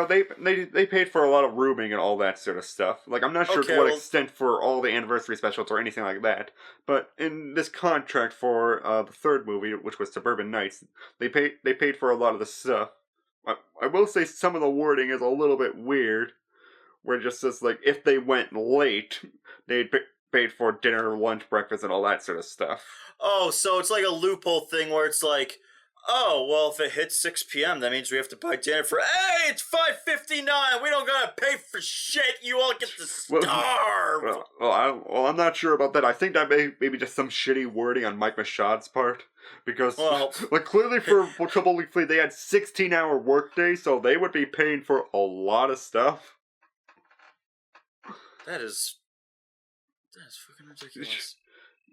they paid for a lot of rooming and all that sort of stuff. Like, I'm not sure to what extent for all the anniversary specials or anything like that. But in this contract for the third movie, which was Suburban Nights, they paid for a lot of the stuff. I will say some of the wording is a little bit weird. Where it just says, like, if they went late, they paid for dinner, lunch, breakfast, and all that sort of stuff. Oh, so it's like a loophole thing where it's like, oh, well, if it hits 6 p.m., that means we have to buy dinner for, hey, it's 5:59. We don't gotta pay for shit. You all get to starve. I'm not sure about that. I think that maybe just some shitty wording on Mike Machad's part. Because, clearly for Trouble League Fleet, they had 16-hour workdays, so they would be paying for a lot of stuff. That is fucking ridiculous.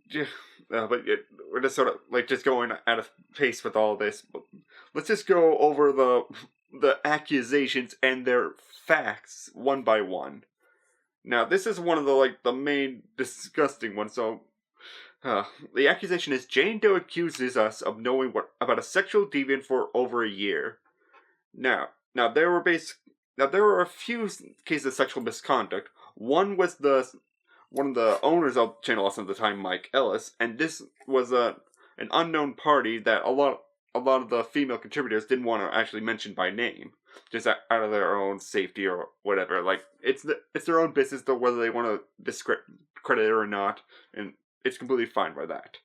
Yeah, but we're just sort of, just going at a pace with all this. But let's just go over the accusations and their facts one by one. Now, this is one of the main disgusting ones, so... the accusation is Jane Doe accuses us of knowing about a sexual deviant for over a year. Now there were a few cases of sexual misconduct. One was one of the owners of Channel Awesome at the time, Mike Ellis, and this was an unknown party that a lot of the female contributors didn't want to actually mention by name, just out of their own safety or whatever. It's their own business, though, whether they want to discredit it or not, and it's completely fine by that.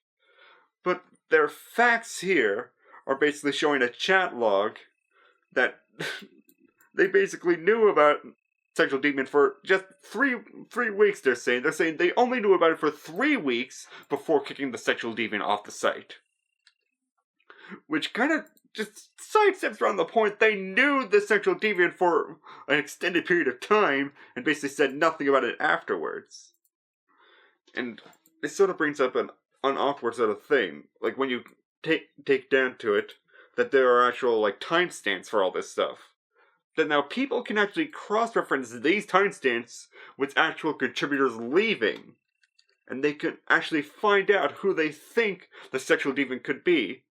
But their facts here are basically showing a chat log that they basically knew about sexual deviant for just three weeks, they're saying. They're saying they only knew about it for 3 weeks before kicking the sexual deviant off the site. Which kind of just sidesteps around the point they knew the sexual deviant for an extended period of time and basically said nothing about it afterwards. And it sort of brings up an awkward sort of thing. When you take down to it, that there are actual, timestamps for all this stuff. That now people can actually cross-reference these timestamps with actual contributors leaving. And they can actually find out who they think the sexual deviant could be.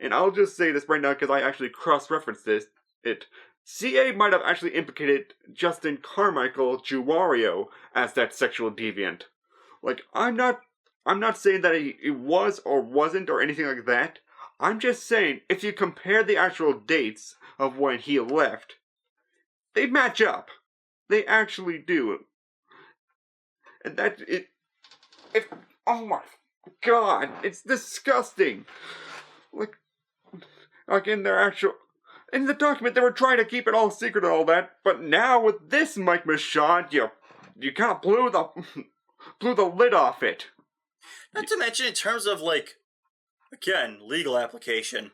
And I'll just say this right now because I actually cross-referenced it. CA might have actually implicated Justin Carmichael JewWario as that sexual deviant. I'm not saying that he was or wasn't or anything like that. I'm just saying, if you compare the actual dates of when he left, they match up. They actually do. And oh my god, it's disgusting. In the document, they were trying to keep it all secret and all that, but now with this Mike Machad, you kind of blew the lid off it. Not to mention, in terms of, again, legal application,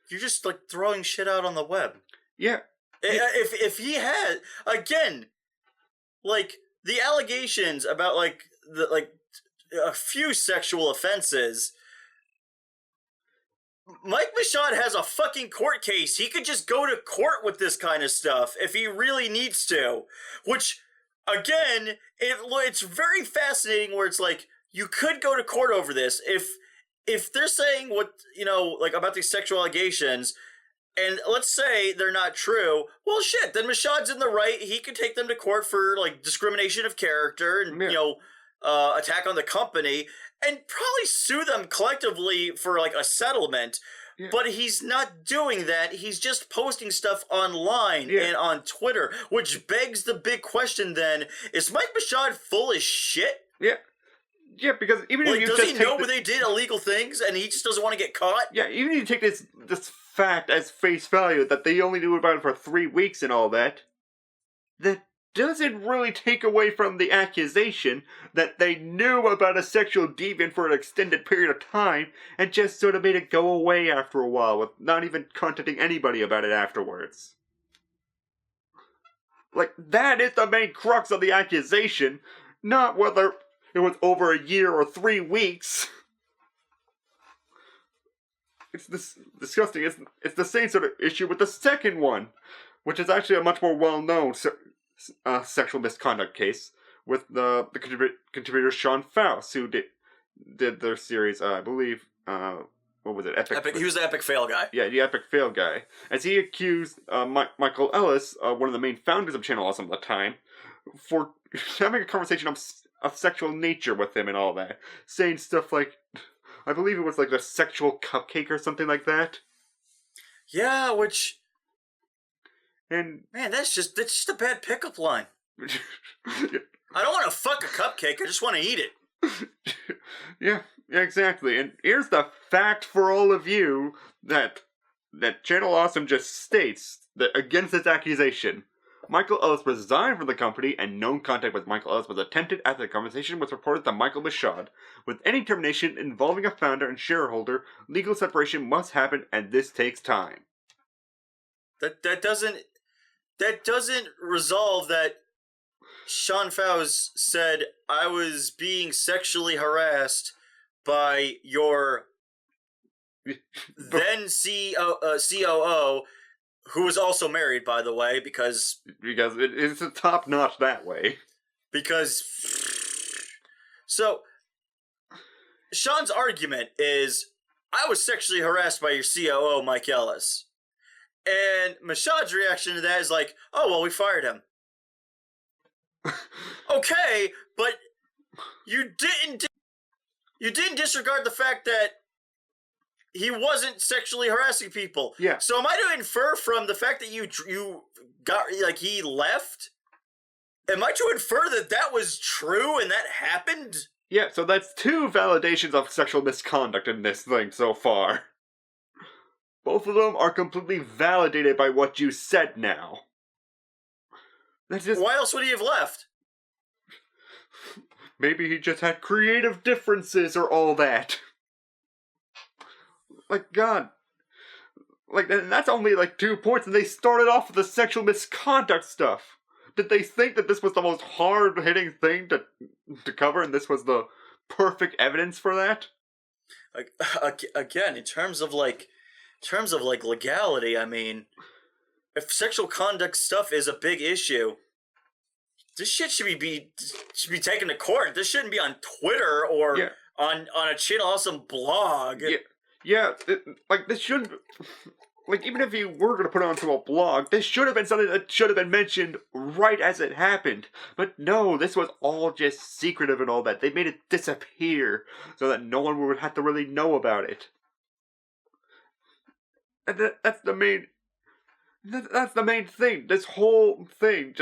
you're just, throwing shit out on the web. Yeah. If he had, again, the allegations about, a few sexual offenses, Mike Machad has a fucking court case. He could just go to court with this kind of stuff if he really needs to, which... Again, it's very fascinating where it's you could go to court over this if they're saying what, about these sexual allegations, and let's say they're not true, well, shit, then Machad's in the right. He could take them to court for, discrimination of character and, attack on the company, and probably sue them collectively for, a settlement. Yeah. But he's not doing that. He's just posting stuff online and on Twitter, which begs the big question then, is Mike Machad full of shit? Yeah. Yeah, because even if you does he know they did illegal things and he just doesn't want to get caught? Yeah, even if you take this fact as face value that they only knew about it for 3 weeks and all that doesn't really take away from the accusation that they knew about a sexual deviant for an extended period of time and just sort of made it go away after a while with not even contacting anybody about it afterwards. That is the main crux of the accusation, not whether it was over a year or 3 weeks. It's disgusting. It's the same sort of issue with the second one, which is actually a much more well-known sexual misconduct case with the contributor Sean Fausz, who did their series, I believe, what was it? Epic. He was the epic fail guy. Yeah, the epic fail guy. As he accused Michael Ellis, one of the main founders of Channel Awesome at the time, for having a conversation of sexual nature with him and all that, saying stuff like, I believe it was a sexual cupcake or something like that. Yeah, which... And man, that's just a bad pickup line. I don't want to fuck a cupcake. I just want to eat it. Yeah, Exactly, and here's the fact for all of you that Channel Awesome just states that against this accusation, Michael Ellis resigned from the company, and known contact with Michael Ellis was attempted after the conversation was reported to Michael Michaud. With any termination involving a founder and shareholder, legal separation must happen, and this takes time. That doesn't resolve that Sean Fausz said I was being sexually harassed by your then COO, who was also married, by the way, because it's a top notch that way. So Sean's argument is I was sexually harassed by your COO, Mike Ellis. And Michaud's reaction to that is like, oh, well, we fired him. Okay, but you didn't disregard the fact that he wasn't sexually harassing people. Yeah. So am I to infer from the fact that you got, like, he left? Am I to infer that that was true and that happened? Yeah, so that's 2 validations of sexual misconduct in this thing so far. Both of them are completely validated by what you said now. That's just... Why else would he have left? Maybe he just had creative differences or all that. Like, God. Like, and that's only like 2 points, and they started off with the sexual misconduct stuff. Did they think that this was the most hard-hitting thing to cover, and this was the perfect evidence for that? Like, again, in terms of legality, I mean, if sexual conduct stuff is a big issue, this shit should be taken to court. This shouldn't be on Twitter or on a Channel Awesome blog. This shouldn't... Like, even if you were going to put it onto a blog, this should have been something that should have been mentioned right as it happened. But no, this was all just secretive and all that. They made it disappear so that no one would have to really know about it. And that's the main thing. This whole thing,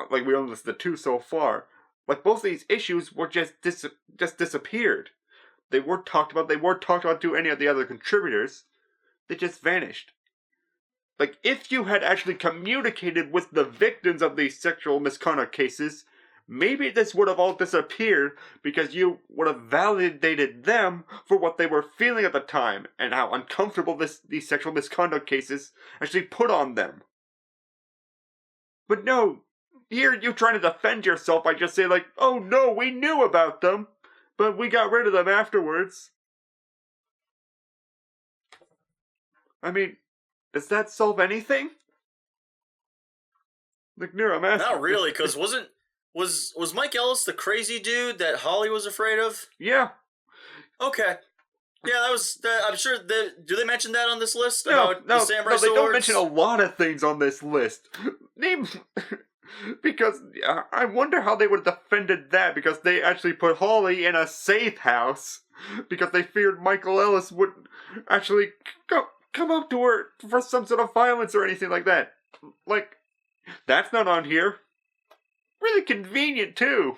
like we only listed the 2 so far, like both of these issues were just disappeared. They weren't talked about. They weren't talked about to any of the other contributors. They just vanished. Like, if you had actually communicated with the victims of these sexual misconduct cases, maybe this would have all disappeared because you would have validated them for what they were feeling at the time and how uncomfortable these sexual misconduct cases actually put on them. But no, here you're trying to defend yourself by just saying like, oh no, we knew about them, but we got rid of them afterwards. I mean, does that solve anything? Like, no, I'm asking. Not really, because was Mike Ellis the crazy dude that Holly was afraid of? Yeah. Okay. Yeah, that was. I'm sure. Do they mention that on this list? No, the Sam Rice they Awards? don't mention a lot of things on this list. Because I wonder how they would have defended that, because they actually put Holly in a safe house because they feared Michael Ellis would actually come up to her for some sort of violence or anything like that. Like, that's not on here. Really convenient, too.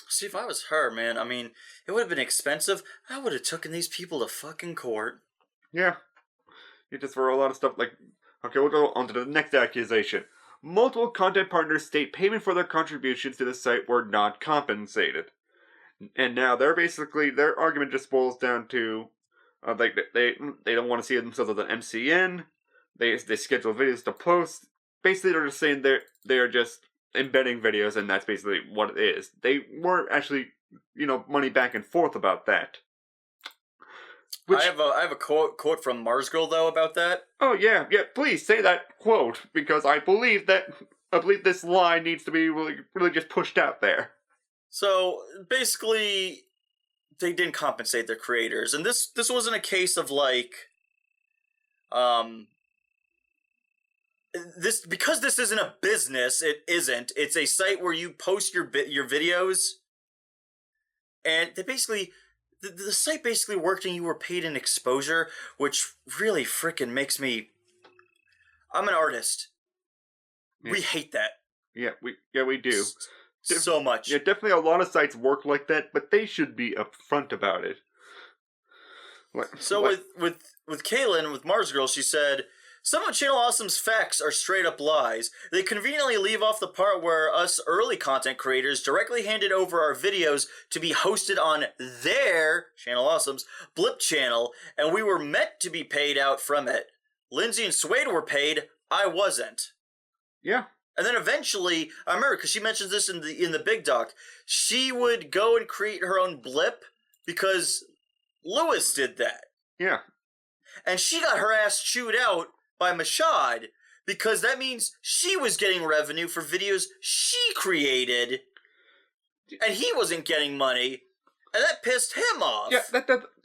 See, if I was her, man, I mean, it would have been expensive. I would have taken these people to fucking court. Yeah. You just for a lot of stuff like... Okay, we'll go on to the next accusation. Multiple content partners state payment for their contributions to the site were not compensated. And now their argument just boils down to... they don't want to see themselves as an MCN. They schedule videos to post. Basically, they're just saying they're just embedding videos, and that's basically what it is. They weren't actually, money back and forth about that. I have a quote from Mars Girl though about that. Oh yeah, please say that quote, because I believe this line needs to be really just pushed out there. So basically, they didn't compensate their creators, and this wasn't a case of like, because this isn't a business. It isn't. It's a site where you post your videos, and they basically. The site basically worked and you were paid in exposure, which really frickin' makes me... I'm an artist. Yeah. We hate that. Yeah, we do. So much. Yeah, definitely a lot of sites work like that, but they should be upfront about it. So with Kaylin, with Mars Girl, she said, some of Channel Awesome's facts are straight up lies. They conveniently leave off the part where us early content creators directly handed over our videos to be hosted on their, Channel Awesome's, Blip channel, and we were meant to be paid out from it. Lindsay and Suede were paid, I wasn't. Yeah. And then eventually, I remember, because she mentions this in the Big Doc, she would go and create her own Blip because Lewis did that. Yeah. And she got her ass chewed out by Mashad because that means she was getting revenue for videos she created and he wasn't getting money, and that pissed him off. Yeah,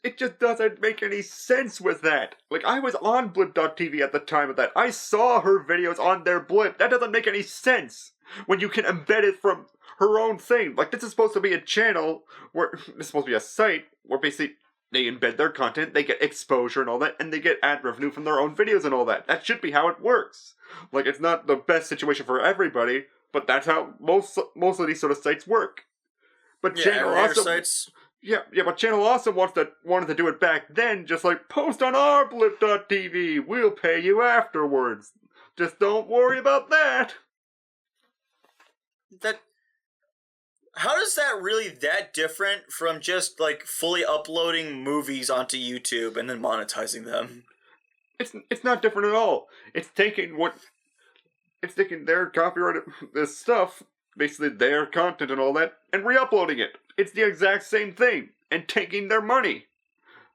it just doesn't make any sense with that. Like, I was on Blip.tv at the time of that. I saw her videos on their Blip. That doesn't make any sense when you can embed it from her own thing. Like, this is supposed to be a channel where, this is supposed to be a site where basically they embed their content, they get exposure and all that, and they get ad revenue from their own videos and all that. That should be how it works. Like, it's not the best situation for everybody, but that's how most of these sort of sites work. But yeah, Channel Awesome, sites. yeah, but Channel Awesome wanted to do it back then, just like, post on our Blip.tv, we'll pay you afterwards. Just don't worry about that. How is that really that different from just, like, fully uploading movies onto YouTube and then monetizing them? It's not different at all. It's taking their copyrighted this stuff, basically their content and all that, and re-uploading it. It's the exact same thing, and taking their money.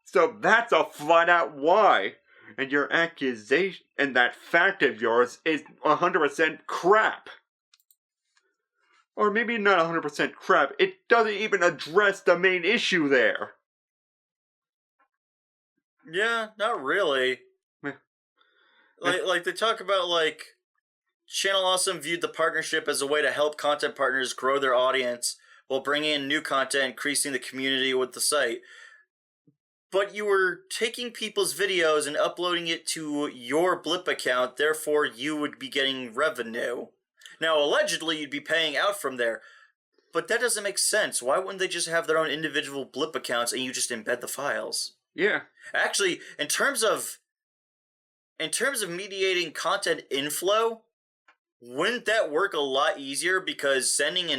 So that's a flat-out lie. And your accusation and that fact of yours is 100% crap. Or maybe not 100% crap, it doesn't even address the main issue there. Yeah, not really. Like they talk about, like, Channel Awesome viewed the partnership as a way to help content partners grow their audience while bringing in new content, increasing the community with the site. But you were taking people's videos and uploading it to your Blip account, therefore you would be getting revenue. Now, allegedly, you'd be paying out from there, but that doesn't make sense. Why wouldn't they just have their own individual Blip accounts and you just embed the files? Yeah. Actually, in terms of mediating content inflow, wouldn't that work a lot easier? Because sending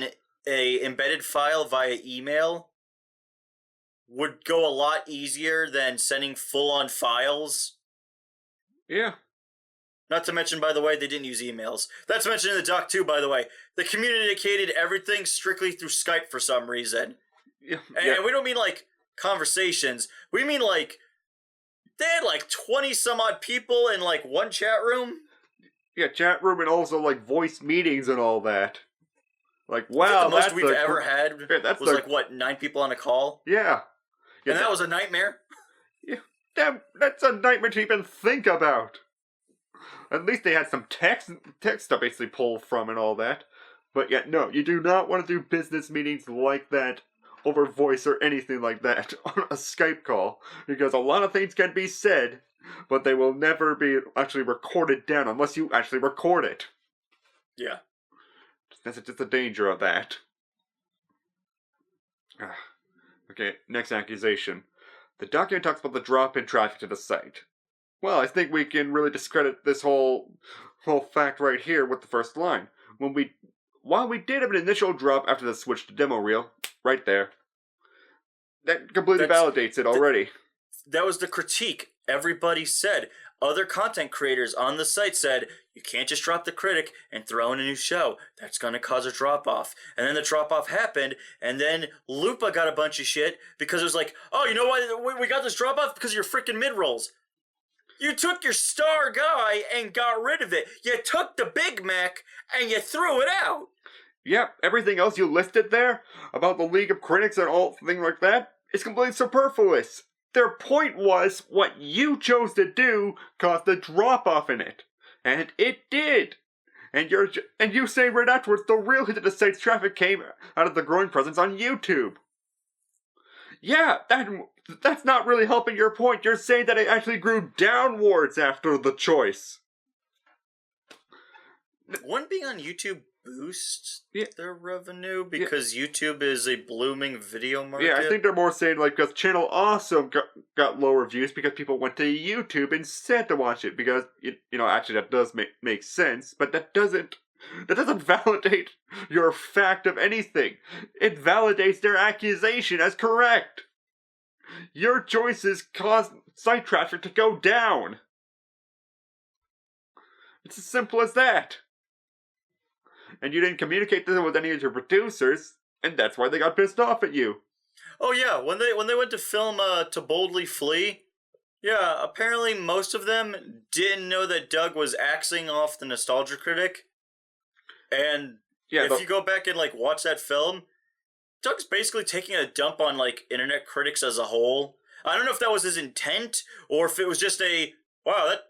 a embedded file via email would go a lot easier than sending full-on files. Yeah. Not to mention, by the way, they didn't use emails. That's mentioned in the doc too, by the way. The communicated everything strictly through Skype for some reason. Yeah. And we don't mean, like, conversations. We mean, like, they had, like, 20-some-odd people in, like, one chat room. Yeah, chat room and also, like, voice meetings and all that. Like, wow, the most we've ever had was, like, what, 9 people on a call? Yeah. And that was a nightmare? Yeah. Damn, that's a nightmare to even think about. At least they had some text to basically pull from and all that. But yeah, no, you do not want to do business meetings like that over voice or anything like that on a Skype call. Because a lot of things can be said, but they will never be actually recorded down unless you actually record it. Yeah. That's just the danger of that. Okay, next accusation. The document talks about the drop in traffic to the site. Well, I think we can really discredit this whole fact right here with the first line. While we did have an initial drop after the switch to demo reel, right there, that completely validates it already. That was the critique. Everybody said. Other content creators on the site said, you can't just drop the critic and throw in a new show. That's going to cause a drop-off. And then the drop-off happened, and then Lupa got a bunch of shit because it was like, oh, you know why we got this drop-off? Because of your freaking mid-rolls. You took your star guy and got rid of it. You took the Big Mac and you threw it out. Yep, everything else you listed there about the League of Critics and all things like that is completely superfluous. Their point was what you chose to do caused a drop-off in it. And it did. And you say right afterwards the real hit of the site's traffic came out of the growing presence on YouTube. Yeah, that's not really helping your point. You're saying that it actually grew downwards after the choice. Wouldn't being on YouTube boost Yeah. their revenue because YouTube is a blooming video market. Yeah, I think they're more saying like because Channel Awesome got lower views because people went to YouTube instead to watch it because actually that does make sense, but that doesn't validate your fact of anything. It validates their accusation as correct. Your choices cause site traffic to go down. It's as simple as that. And you didn't communicate this with any of your producers, and that's why they got pissed off at you. Oh yeah, when they went to film To Boldly Flee, yeah, apparently most of them didn't know that Doug was axing off the Nostalgia Critic. And if you go back and like watch that film, Doug's basically taking a dump on like internet critics as a whole. I don't know if that was his intent or if it was just a wow, that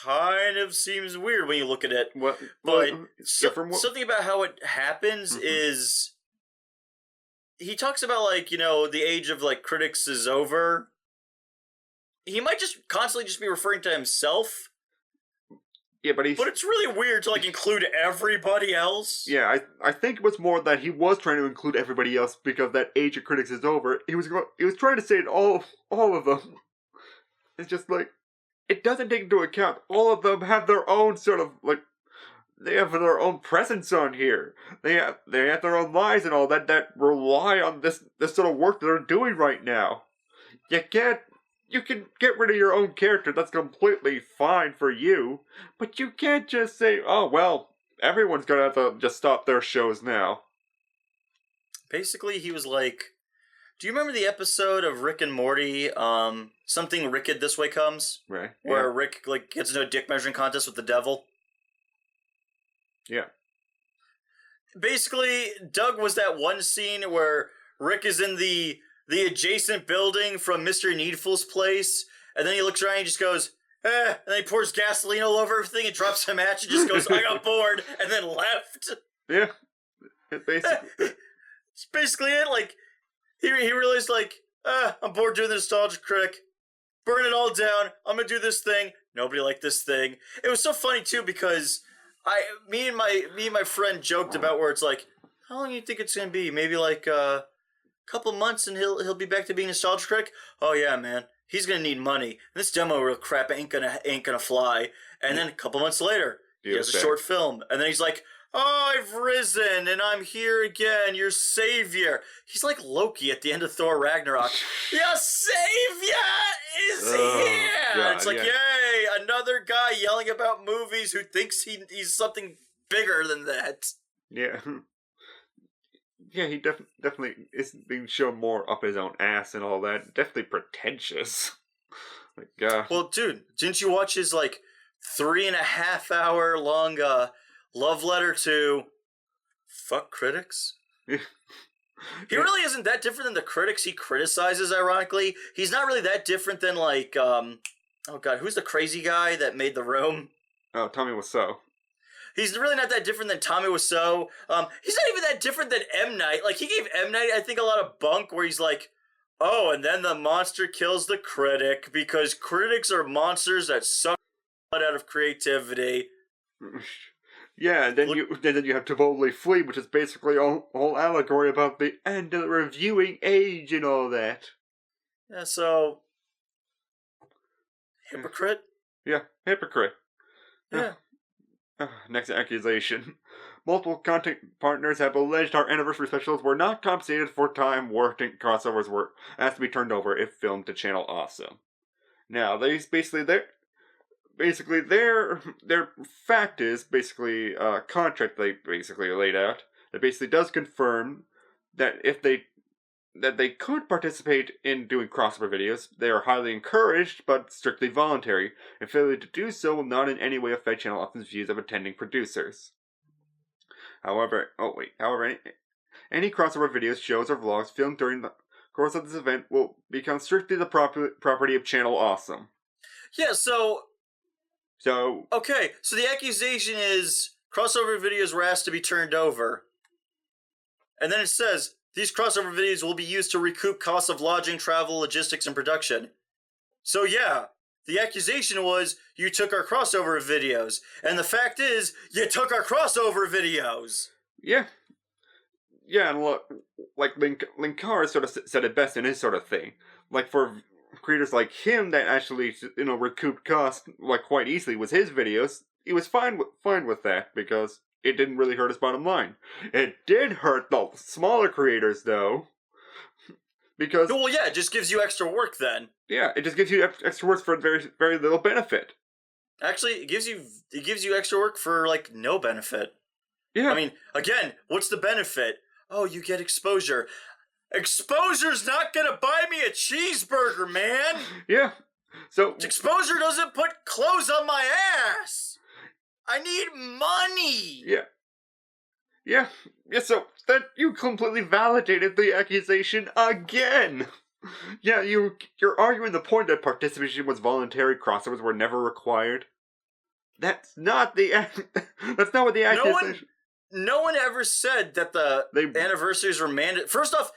kind of seems weird when you look at it. Something about how it happens is he talks about like, the age of like critics is over. He might just constantly just be referring to himself. Yeah, but it's really weird to like include everybody else. Yeah, I think it was more that he was trying to include everybody else because that age of critics is over. He was trying to say it all of them. It's just like it doesn't take into account all of them have their own sort of like they have their own presence on here. They have their own lives and all that rely on this sort of work that they're doing right now. You can get rid of your own character, that's completely fine for you, but you can't just say, oh, well, everyone's gonna have to just stop their shows now. Basically, he was like, do you remember the episode of Rick and Morty, Something Ricked This Way Comes? Right. Where Rick like gets into a dick measuring contest with the devil? Yeah. Basically, Doug was that one scene where Rick is in the adjacent building from Mr. Needful's place, and then he looks around and he just goes, and then he pours gasoline all over everything and drops a match and just goes, I got bored, and then left. Yeah. It's basically it. Like, he realized, like, I'm bored doing the Nostalgia Critic. Burn it all down. I'm gonna do this thing. Nobody liked this thing. It was so funny, too, because me and my friend joked about where it's like, how long do you think it's gonna be? Maybe like, couple months and he'll be back to being a Nostalgia Critic. Oh yeah, man, he's gonna need money. This demo real crap ain't gonna fly. And then a couple months later, he has a short film, and then he's like, "Oh, I've risen and I'm here again, your savior." He's like Loki at the end of Thor Ragnarok. Your savior is here. God, it's like, yay, another guy yelling about movies who thinks he's something bigger than that. Yeah. Yeah, he definitely is being shown more up his own ass and all that. Definitely pretentious. Like, well, dude, didn't you watch his, 3.5 hour long, love letter to fuck critics? He really isn't that different than the critics he criticizes, ironically. He's not really that different than, oh god, who's the crazy guy that made The Room? Oh, Tommy Wiseau. He's really not that different than Tommy Wiseau. He's not even that different than M. Night. Like, he gave M. Night, I think, a lot of bunk where he's like, oh, and then the monster kills the critic because critics are monsters that suck blood out of creativity. Yeah, and then you have To Boldly Flee, which is basically a whole allegory about the end of the reviewing age and all that. Yeah, so... Hypocrite? Yeah, hypocrite. Yeah. Next accusation. Multiple content partners have alleged our anniversary specials were not compensated for time worked and crossovers were asked to be turned over if filmed to Channel Awesome. Now, their fact is basically a contract they basically laid out that basically does confirm that if they could participate in doing crossover videos, they are highly encouraged, but strictly voluntary, and failure to do so will not in any way affect Channel Awesome's views of attending producers. However, any crossover videos, shows, or vlogs filmed during the course of this event will become strictly the property of Channel Awesome. Yeah, so... Okay, so the accusation is crossover videos were asked to be turned over. And then it says... These crossover videos will be used to recoup costs of lodging, travel, logistics, and production. So yeah, the accusation was, you took our crossover videos. And the fact is, you took our crossover videos. Yeah. Yeah, and look, like Linkar sort of said it best in his sort of thing. Like for creators like him that actually recouped costs like quite easily with his videos, he was fine with that because it didn't really hurt his bottom line. It did hurt the smaller creators though, because Well, yeah, it just gives you extra work then. yeah, it just gives you extra work for very very little benefit. Actually, it gives you extra work for like no benefit. Yeah, I mean, again, what's the benefit? Oh, you get exposure. Exposure's not gonna buy me a cheeseburger, man. yeah. So Exposure doesn't put clothes on my ass. I need money. yeah. Yeah, so that you completely validated the accusation again. Yeah, you're arguing the point that participation was voluntary, crossovers were never required. That's not that's not what the accusation. No one ever said that the anniversaries were mandatory. First off,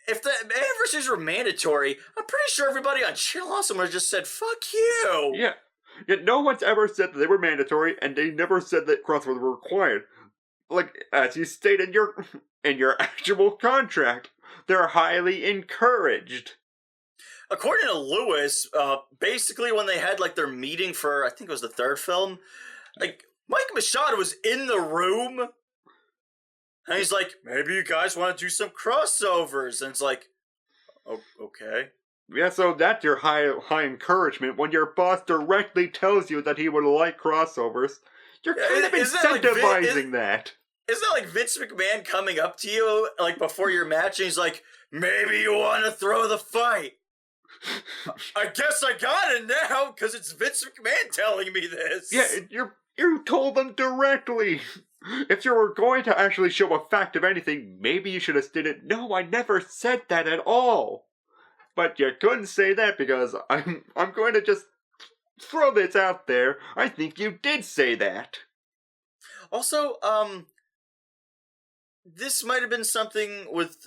if the anniversaries were mandatory, I'm pretty sure everybody on Chill Awesome would have just said, fuck you. Yeah. Yet no one's ever said that they were mandatory, and they never said that crossovers were required. Like, as you state in your actual contract, they're highly encouraged. According to Lewis, basically when they had like their meeting for, I think it was the third film, like Mike Machado was in the room, and he's like, maybe you guys want to do some crossovers, and it's like, oh, okay. Yeah, so that's your high encouragement when your boss directly tells you that he would like crossovers. You're kind of incentivizing that. Isn't that like Vince McMahon coming up to you like before your match and he's like, maybe you want to throw the fight? I guess I got it now because it's Vince McMahon telling me this. Yeah, you told them directly. If you were going to actually show a fact of anything, maybe you should have stated, no, I never said that at all. But you couldn't say that because I'm going to just throw this out there. I think you did say that. Also, this might have been something with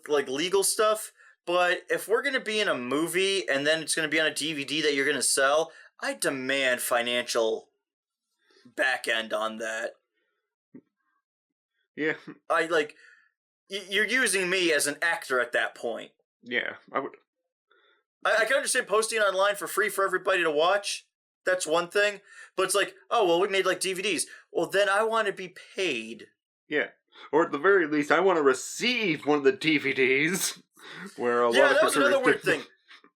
like legal stuff, but if we're gonna be in a movie and then it's gonna be on a DVD that you're gonna sell, I demand financial back end on that. Yeah. I like you're using me as an actor at that point. Yeah, I would. I can understand posting online for free for everybody to watch. That's one thing. But it's like, oh, well, we made like DVDs. Well, then I want to be paid. Yeah. Or at the very least, I want to receive one of the DVDs. Where a lot of that was another weird thing.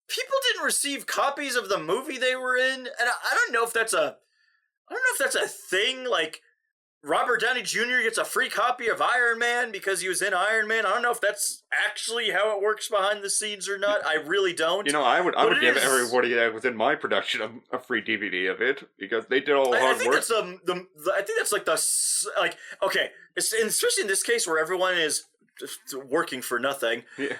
People didn't receive copies of the movie they were in, and I don't know if that's a thing. Like Robert Downey Jr. gets a free copy of Iron Man because he was in Iron Man. I don't know if that's actually how it works behind the scenes or not. I really don't. You know, I would give everybody that was in my production a free DVD of it because they did all the hard work. I think that's like okay, especially in this case where everyone is just working for nothing. Yeah.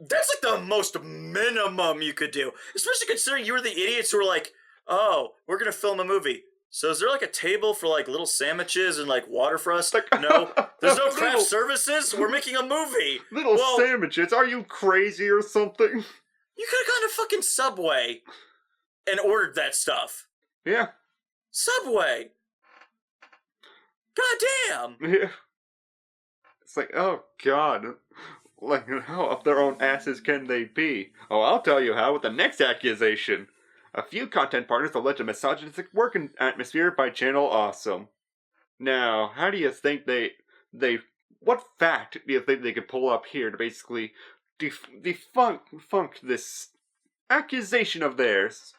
That's like the most minimum you could do, especially considering you were the idiots who were like, "Oh, we're gonna film a movie." So is there like a table for like little sandwiches and like water for us? No. There's no craft services? We're making a movie. Little sandwiches? Are you crazy or something? You could have gone to fucking Subway and ordered that stuff. Yeah. Subway. Goddamn. Yeah. It's like, oh god. Like, how up their own asses can they be? Oh, I'll tell you how with the next accusation. A few content partners allege a misogynistic work atmosphere by Channel Awesome. Now, how do you think what fact do you think they could pull up here to basically defunk this accusation of theirs?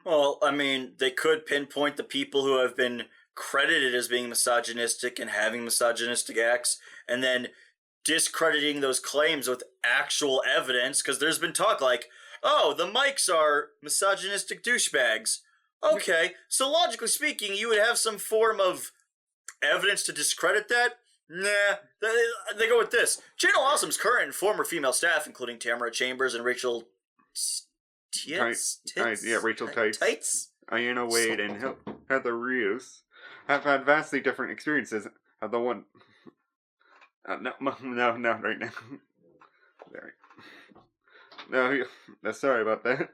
Well, I mean, they could pinpoint the people who have been credited as being misogynistic and having misogynistic acts, and then discrediting those claims with actual evidence, because there's been talk like, oh, the mics are misogynistic douchebags. Okay, so logically speaking, you would have some form of evidence to discredit that? Nah, they go with this. Channel Awesome's current and former female staff, including Tamara Chambers and Rachel Rachel Tights? Ayanna Wade and Heather Rios have had vastly different experiences. The one... no, right now. Sorry. No, sorry about that.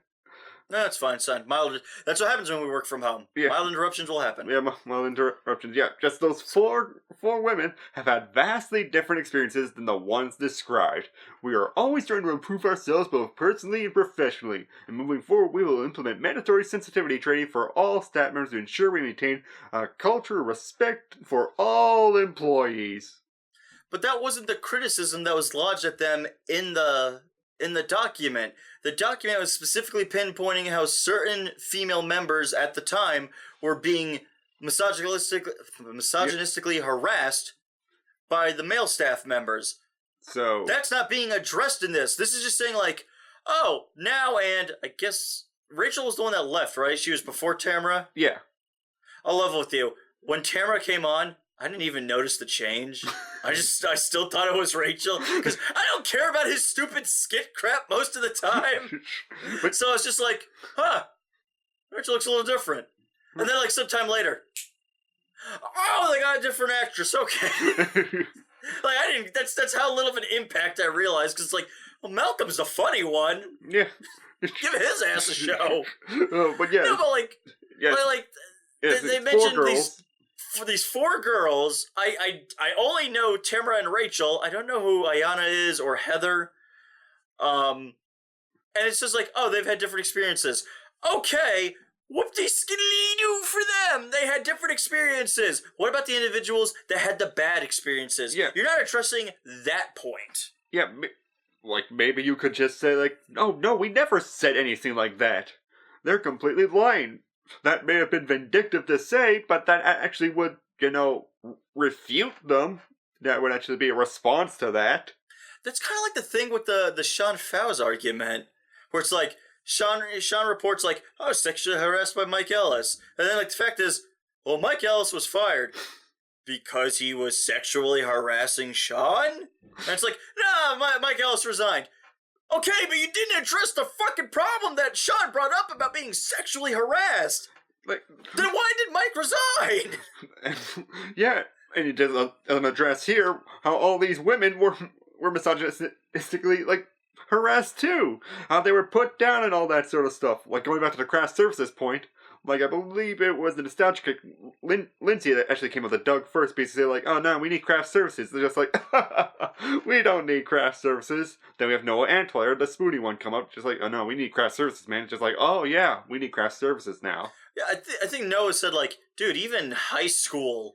No, that's fine, son. Mild. That's what happens when we work from home. Yeah. Mild interruptions will happen. Yeah, mild interruptions. Yeah, just those four women have had vastly different experiences than the ones described. We are always trying to improve ourselves both personally and professionally. And moving forward, we will implement mandatory sensitivity training for all staff members to ensure we maintain a culture of respect for all employees. But that wasn't the criticism that was lodged at them in the document. The document was specifically pinpointing how certain female members at the time were being misogynistically harassed by the male staff members. So that's not being addressed in this. This is just saying like, oh, now, and I guess Rachel was the one that left, right? She was before Tamara? Yeah. I'll level with you. When Tamara came on, I didn't even notice the change. I still thought it was Rachel, because I don't care about his stupid skit crap most of the time. But so it's just like, huh, Rachel looks a little different. And then like sometime later, oh, they got a different actress. Okay. Like I didn't. That's how little of an impact I realized, because it's like, well, Malcolm's the funny one. Yeah. Give his ass a show. But yeah. No, but like, yes. They mentioned these four girls. I only know Tamara and Rachel. I don't know who Ayana is or Heather. And it's just like, oh, they've had different experiences. Okay, whoop-de-skiddly-doo for them. They had different experiences. What about the individuals that had the bad experiences? Yeah. You're not addressing that point. Yeah, like maybe you could just say like, oh no, we never said anything like that. They're completely lying. That may have been vindictive to say, but that actually would, refute them. That would actually be a response to that. That's kind of like the thing with the Sean Fausz argument, where it's like, Sean reports like, I was sexually harassed by Mike Ellis. And then like the fact is, well, Mike Ellis was fired because he was sexually harassing Sean? And it's like, nah, Mike Ellis resigned. Okay, but you didn't address the fucking problem that Sean brought up about being sexually harassed. Like, then why did Mike resign? Yeah, and he doesn't address here how all these women were misogynistically, harassed too. How they were put down and all that sort of stuff. Like, going back to the craft services point, I believe it was the nostalgic Lindsay that actually came up with Doug first, basically like, oh no, we need craft services. They're just like, we don't need craft services. Then we have Noah Antwire, the Spoony one, come up, just like, oh no, we need craft services, man. It's just like, oh yeah, we need craft services now. Yeah, I think Noah said like, dude, even high school,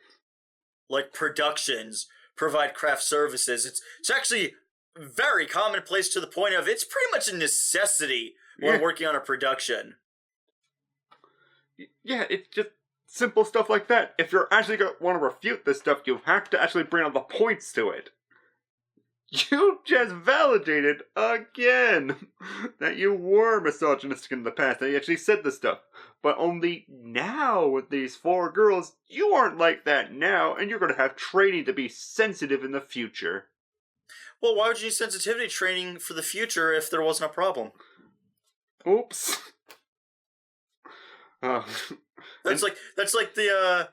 productions provide craft services. It's actually very commonplace to the point of it's pretty much a necessity when working on a production. Yeah, it's just simple stuff like that. If you're actually going to want to refute this stuff, you have to actually bring out the points to it. You just validated again that you were misogynistic in the past, that you actually said this stuff. But only now with these four girls, you aren't like that now, and you're going to have training to be sensitive in the future. Well, why would you need sensitivity training for the future if there wasn't a problem? Oops. That's like the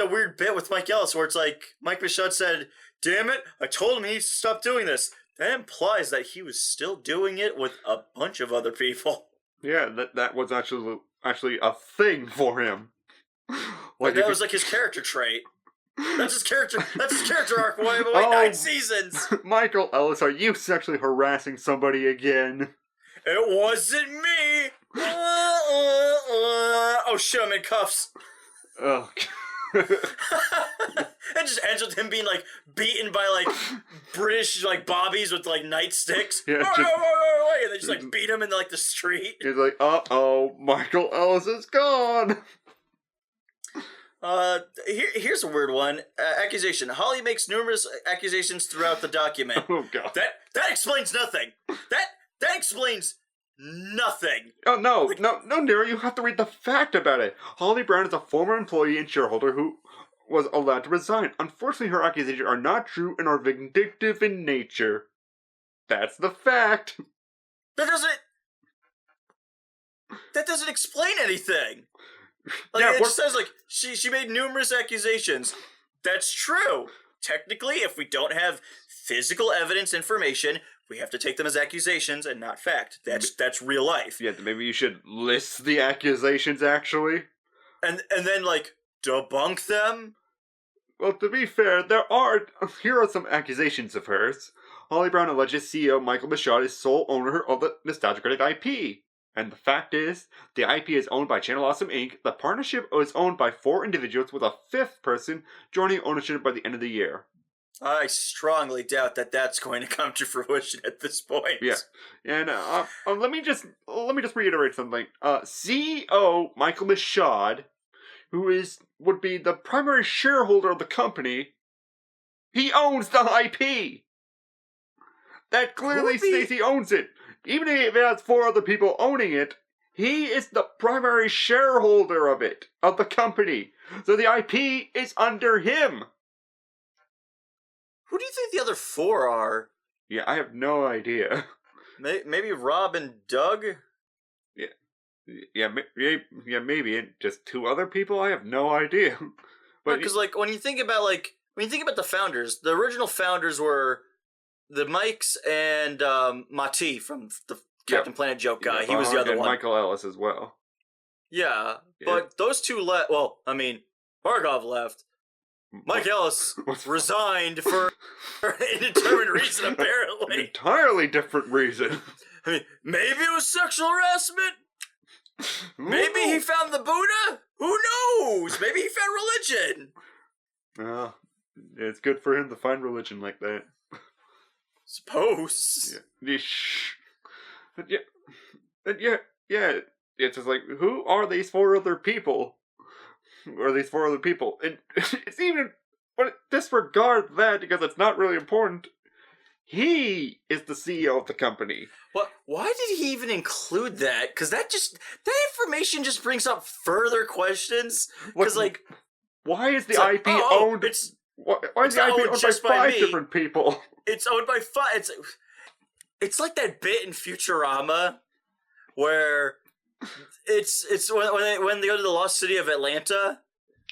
weird bit with Mike Ellis where it's like Mike Michaud said, "Damn it, I told him he needs to stop doing this." That implies that he was still doing it with a bunch of other people. Yeah, that was actually a thing for him. That was his character trait. That's his character arc. Wait, 9 seasons. Michael Ellis, are you sexually harassing somebody again? It wasn't me. Oh shit, I'm in cuffs. Oh. It just ends with him being beaten by British bobbies with nightsticks. Yeah, and they just beat him in the street. He's like, uh-oh, Michael Ellis is gone. Here's a weird one. Accusation. Holly makes numerous accusations throughout the document. Oh god. That explains nothing. That explains nothing. Oh, no, Nero, you have to read the fact about it. Holly Brown is a former employee and shareholder who was allowed to resign. Unfortunately, her accusations are not true and are vindictive in nature. That's the fact. That doesn't explain anything. Yeah, it just says, she made numerous accusations. That's true. Technically, if we don't have physical evidence information, we have to take them as accusations and not fact. That's real life. Yeah, maybe you should list the accusations, actually. And then, like, debunk them? Well, to be fair, here are some accusations of hers. Holly Brown alleges CEO Michael Michaud is sole owner of the Nostalgia Critic IP. And the fact is, the IP is owned by Channel Awesome Inc. The partnership is owned by 4 individuals with a 5th person joining ownership by the end of the year. I strongly doubt that that's going to come to fruition at this point. Yeah, and let me just reiterate something. CEO Michael Michaud, who would be the primary shareholder of the company, he owns the IP. That clearly states he owns it. Even if it has 4 other people owning it, he is the primary shareholder of the company. So the IP is under him. Who do you think the other 4 are? Yeah, I have no idea. Maybe Rob and Doug? Yeah, maybe. And just 2 other people? I have no idea. But because, like, when you think about the founders, the original founders were the Mikes and Mati from the Captain Planet joke guy. He was the other one. Michael Ellis as well. Yeah, but those 2 left. Well, I mean, Barkov left. Mike Ellis resigned for an indeterminate reason, apparently. An entirely different reason. I mean, maybe it was sexual harassment. Maybe he found the Buddha. Who knows? Maybe he found religion. It's good for him to find religion like that. Suppose. Yeah. It's just like, who are these 4 other people? And it's even, but disregard that because it's not really important. He is the CEO of the company. What? Why did he even include that? Because that information just brings up further questions. Because, like, why is the IP owned? Why is the IP owned by 5 different people? It's owned by 5. It's like that bit in Futurama where it's when they go to the lost city of Atlanta.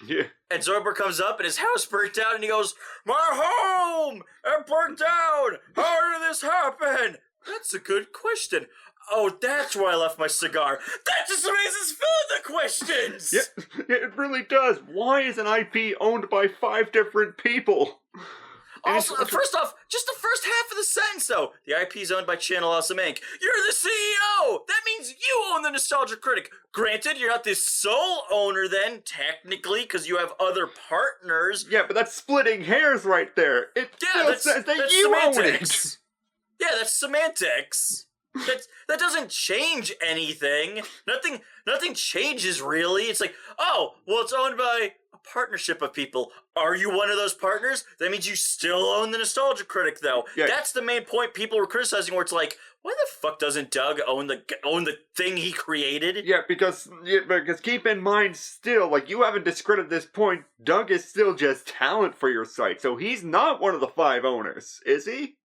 Yeah. And Zoidberg comes up and his house burnt down and he goes, "My home! It burnt down! How did this happen?" That's a good question. Oh, that's where I left my cigar. That just makes us fill in the questions! Yeah, it really does. Why is an IP owned by 5 different people? Also, first off, just the first half of the sentence, though. The IP is owned by Channel Awesome Inc. You're the CEO! That means you own the Nostalgia Critic. Granted, you're not the sole owner then, technically, because you have other partners. Yeah, but that's splitting hairs right there. It still says that you semantics. Own it. Yeah, that's semantics. That doesn't change anything. Nothing changes, really. It's like, oh, well, it's owned by a partnership of people. Are you one of those partners? That means you still own the Nostalgia Critic, though. Yeah. That's the main point people were criticizing, where it's like, why the fuck doesn't Doug own the thing he created? Yeah, because keep in mind still, like, you haven't discredited this point, Doug is still just talent for your site, so he's not one of the 5 owners, is he?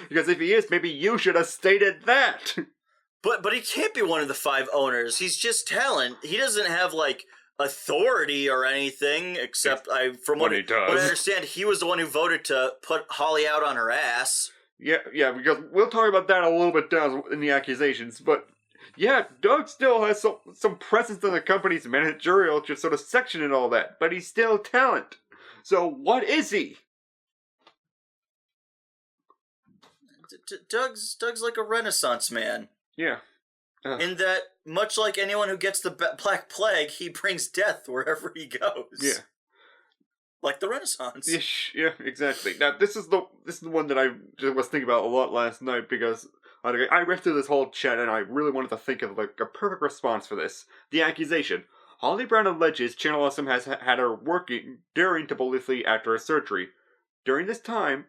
Because if he is, maybe you should have stated that. But he can't be one of the 5 owners. He's just talent. He doesn't have, like, authority or anything, except from what I understand, he was the one who voted to put Holly out on her ass. Yeah, because we'll talk about that a little bit down in the accusations, but yeah, Doug still has some presence in the company's managerial just sort of section and all that, but he's still talent. So what is he? Doug's like a Renaissance man. Yeah. In that, much like anyone who gets the Black Plague, he brings death wherever he goes. Yeah. Like the Renaissance. Yeah, exactly. Now, this is the one that I just was thinking about a lot last night because I read through this whole chat and I really wanted to think of like a perfect response for this. The accusation. Holly Brown alleges Channel Awesome has had her working during to publicly after her surgery. During this time,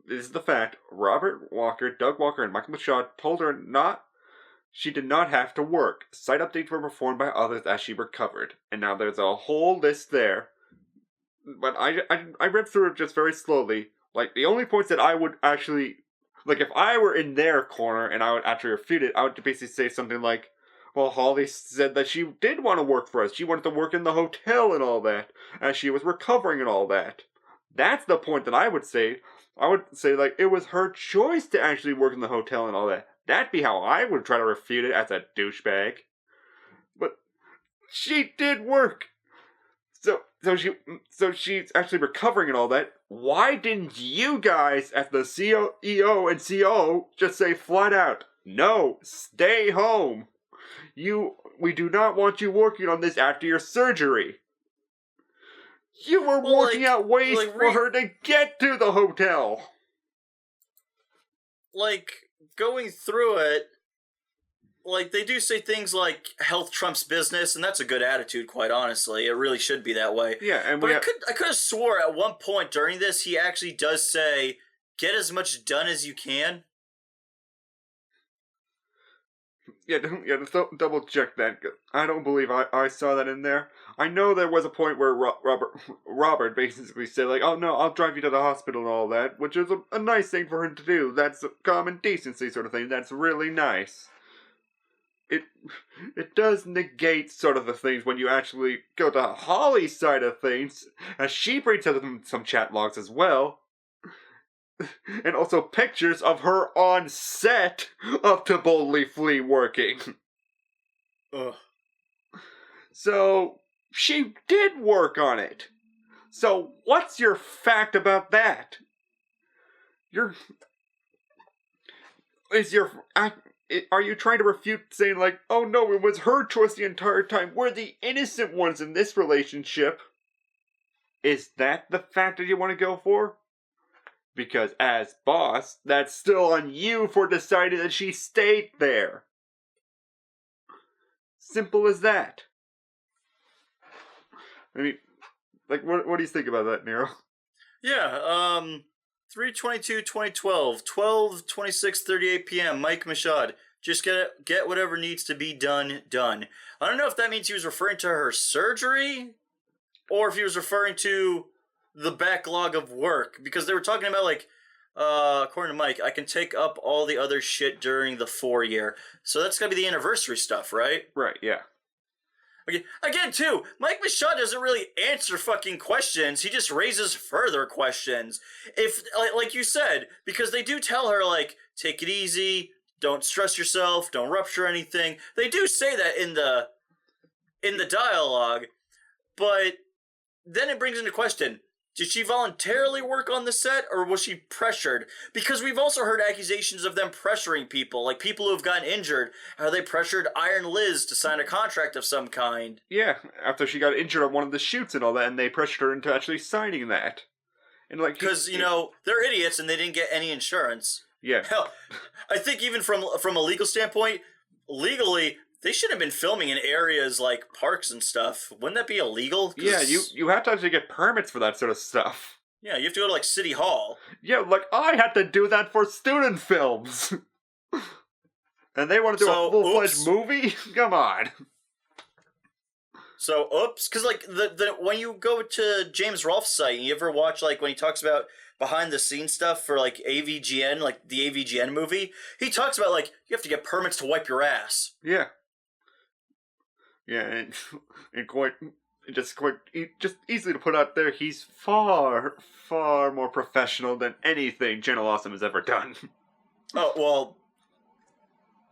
this is the fact, Robert Walker, Doug Walker, and Michael Michaud told her she did not have to work. Site updates were performed by others as she recovered. And now there's a whole list there. But I read through it just very slowly. Like, the only points that I would actually... Like, if I were in their corner and I would actually refute it, I would basically say something like, well, Holly said that she did want to work for us. She wanted to work in the hotel and all that. As she was recovering and all that. That's the point that I would say. I would say, like, it was her choice to actually work in the hotel and all that. That'd be how I would try to refute it as a douchebag. But she did work. So she's actually recovering and all that. Why didn't you guys at the CEO and COO just say flat out, no, stay home. We do not want you working on this after your surgery. You were working out ways for her to get to the hotel. Like, going through it, like, they do say things like health trumps business, and that's a good attitude, quite honestly. It really should be that way. Yeah, and but I could have swore at one point during this, he actually does say, get as much done as you can. Yeah, just double check that. I don't believe I saw that in there. I know there was a point where Robert basically said, like, oh no, I'll drive you to the hospital and all that, which is a nice thing for him to do. That's a common decency sort of thing. That's really nice. It does negate sort of the things when you actually go to Holly's side of things, as she brings up some chat logs as well. And also pictures of her on set of To Boldly Flee working. Ugh. So, she did work on it. So, what's your fact about that? Are you trying to refute saying, like, oh no, it was her choice the entire time, we're the innocent ones in this relationship? Is that the fact that you want to go for? Because as boss, that's still on you for deciding that she stayed there. Simple as that. I mean, like, what do you think about that, Nero? Yeah, 3/22/2012, 12:26:38 p.m. Mike Mashad. Just get whatever needs to be done. I don't know if that means he was referring to her surgery, or if he was referring to the backlog of work, because they were talking about, like, according to Mike, I can take up all the other shit during the 4-year. So that's gotta be the anniversary stuff, right? Right, yeah. Okay. Again, too, Mike Michaud doesn't really answer fucking questions. He just raises further questions. If, like you said, because they do tell her, like, take it easy, don't stress yourself, don't rupture anything. They do say that in the dialogue, but then it brings into question, did she voluntarily work on the set, or was she pressured? Because we've also heard accusations of them pressuring people, like people who have gotten injured. How they pressured Iron Liz to sign a contract of some kind. Yeah, after she got injured on one of the shoots and all that, and they pressured her into actually signing that. And like, because, you know, they're idiots and they didn't get any insurance. Yeah. Hell, I think even from a legal standpoint, legally, they should have been filming in areas like parks and stuff. Wouldn't that be illegal? Yeah, you have to actually get permits for that sort of stuff. Yeah, you have to go to, like, City Hall. Yeah, like, I had to do that for student films. And they want to do a full-fledged movie? Come on. So, oops. Because, like, the when you go to James Rolfe's site, you ever watch, like, when he talks about behind-the-scenes stuff for, like, AVGN, like, the AVGN movie, he talks about, like, you have to get permits to wipe your ass. Yeah. Yeah, and quite easily to put out there, he's far, far more professional than anything Channel Awesome has ever done. Oh, well,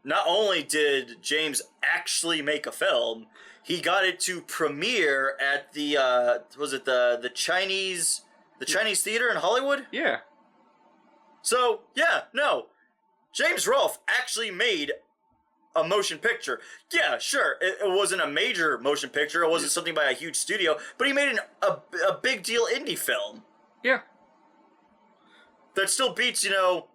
not only did James actually make a film, he got it to premiere at the, was it the Chinese theater in Hollywood? Yeah. So, yeah, no. James Rolfe actually made a motion picture. Yeah, sure, it wasn't a major motion picture, it wasn't something by a huge studio, but he made a big deal indie film. Yeah. That still beats, you know,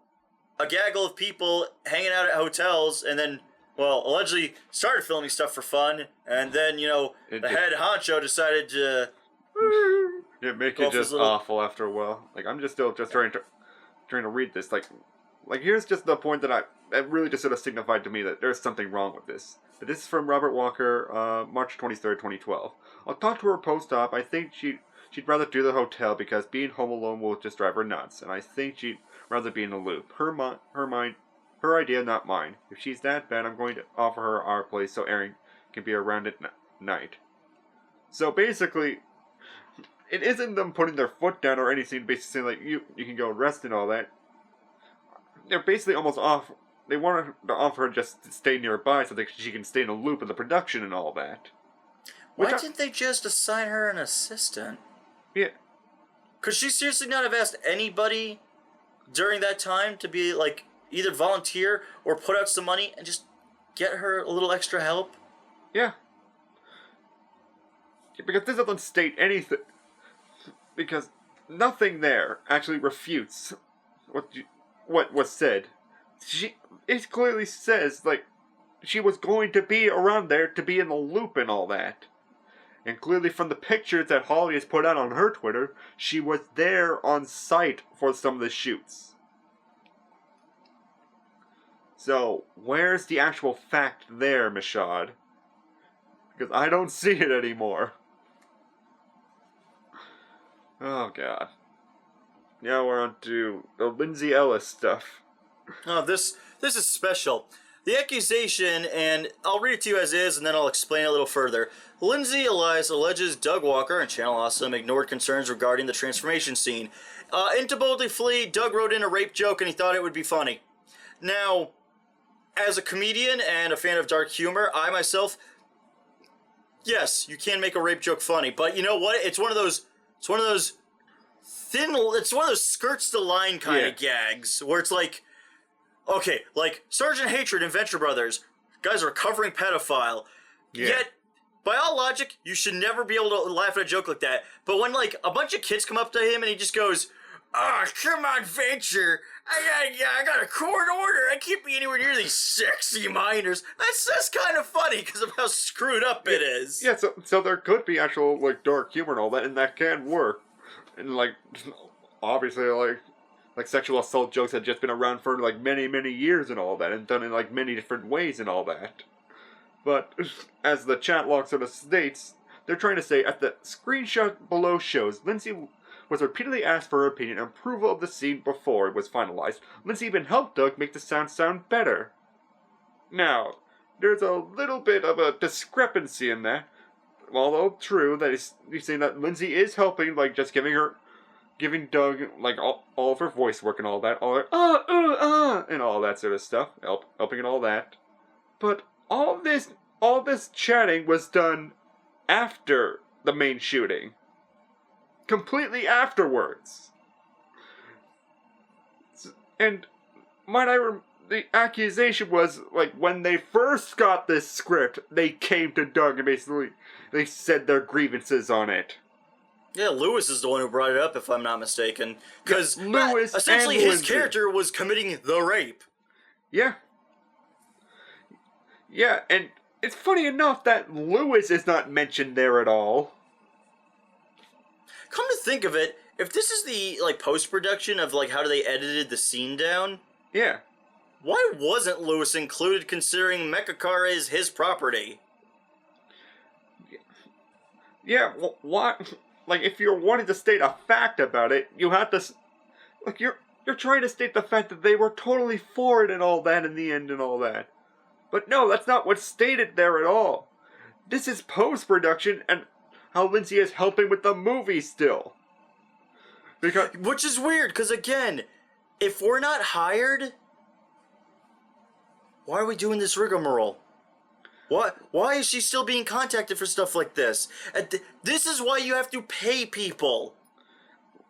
a gaggle of people hanging out at hotels and then, well, allegedly started filming stuff for fun, and then, you know, the head honcho decided to... Yeah, make it just awful after a while. Like, I'm just trying to read this. Like here's just the point that really just sort of signified to me that there's something wrong with this. But this is from Robert Walker, March 23rd, 2012. I'll talk to her post-op. I think she'd rather do the hotel because being home alone will just drive her nuts. And I think she'd rather be in the loop. Her idea, not mine. If she's that bad, I'm going to offer her our place so Erin can be around at night. So basically, it isn't them putting their foot down or anything, basically saying, like, you can go rest and all that. They're basically almost off. They want to offer her just to stay nearby so that she can stay in a loop in the production and all that. Why didn't they just assign her an assistant? Yeah. Could she seriously not have asked anybody during that time to be, like, either volunteer or put out some money and just get her a little extra help? Yeah. Because this doesn't state anything. Because nothing there actually refutes what was said. It clearly says, like, she was going to be around there to be in the loop and all that. And clearly from the pictures that Holly has put out on her Twitter, she was there on site for some of the shoots. So, where's the actual fact there, Mashad? Because I don't see it anymore. Oh, God. Now we're on to the Lindsay Ellis stuff. Oh, this is special. The accusation, and I'll read it to you as is, and then I'll explain it a little further. Lindsay Elias alleges Doug Walker and Channel Awesome ignored concerns regarding the transformation scene. To boldly flee, Doug wrote in a rape joke, and he thought it would be funny. Now, as a comedian and a fan of dark humor, I myself, yes, you can make a rape joke funny, but you know what? It's one of those skirts the line kind of gags, where it's like, okay, like Sergeant Hatred in Venture Brothers, guy's a recovering pedophile. Yeah. Yet, by all logic, you should never be able to laugh at a joke like that. But when, like, a bunch of kids come up to him and he just goes, "Oh, come on, Venture. I got a court order. I can't be anywhere near these sexy minors." That's kind of funny because of how screwed up it is. Yeah, so there could be actual, like, dark humor and all that, and that can work. And, like, obviously, like sexual assault jokes had just been around for, like, many, many years and all that, and done in, like, many different ways and all that. But, as the chat log sort of states, they're trying to say, at the screenshot below shows, Lindsay was repeatedly asked for her opinion and approval of the scene before it was finalized. Lindsay even helped Doug make the sound better. Now, there's a little bit of a discrepancy in that. Although true, that he's saying that Lindsay is helping, like, just giving Doug, like, all of her voice work and all that, all her, and all that sort of stuff, helping and all that. But all this chatting was done after the main shooting. Completely afterwards. And the accusation was, like, when they first got this script, they came to Doug and basically they said their grievances on it. Yeah, Lewis is the one who brought it up, if I'm not mistaken. Because Lewis essentially and his Lindsay. character was committing the rape. Yeah. Yeah, and it's funny enough that Lewis is not mentioned there at all. Come to think of it, if this is the, like, post-production of, like, how they edited the scene down... Yeah. Why wasn't Lewis included, considering Mechacar is his property? Yeah, well, why... Like, if you're wanting to state a fact about it, you have to... Like, you're trying to state the fact that they were totally for it and all that in the end and all that. But no, that's not what's stated there at all. This is post-production and how Lindsay is helping with the movie still. Which is weird, because again, if we're not hired, why are we doing this rigmarole? Why is she still being contacted for stuff like this? This is why you have to pay people.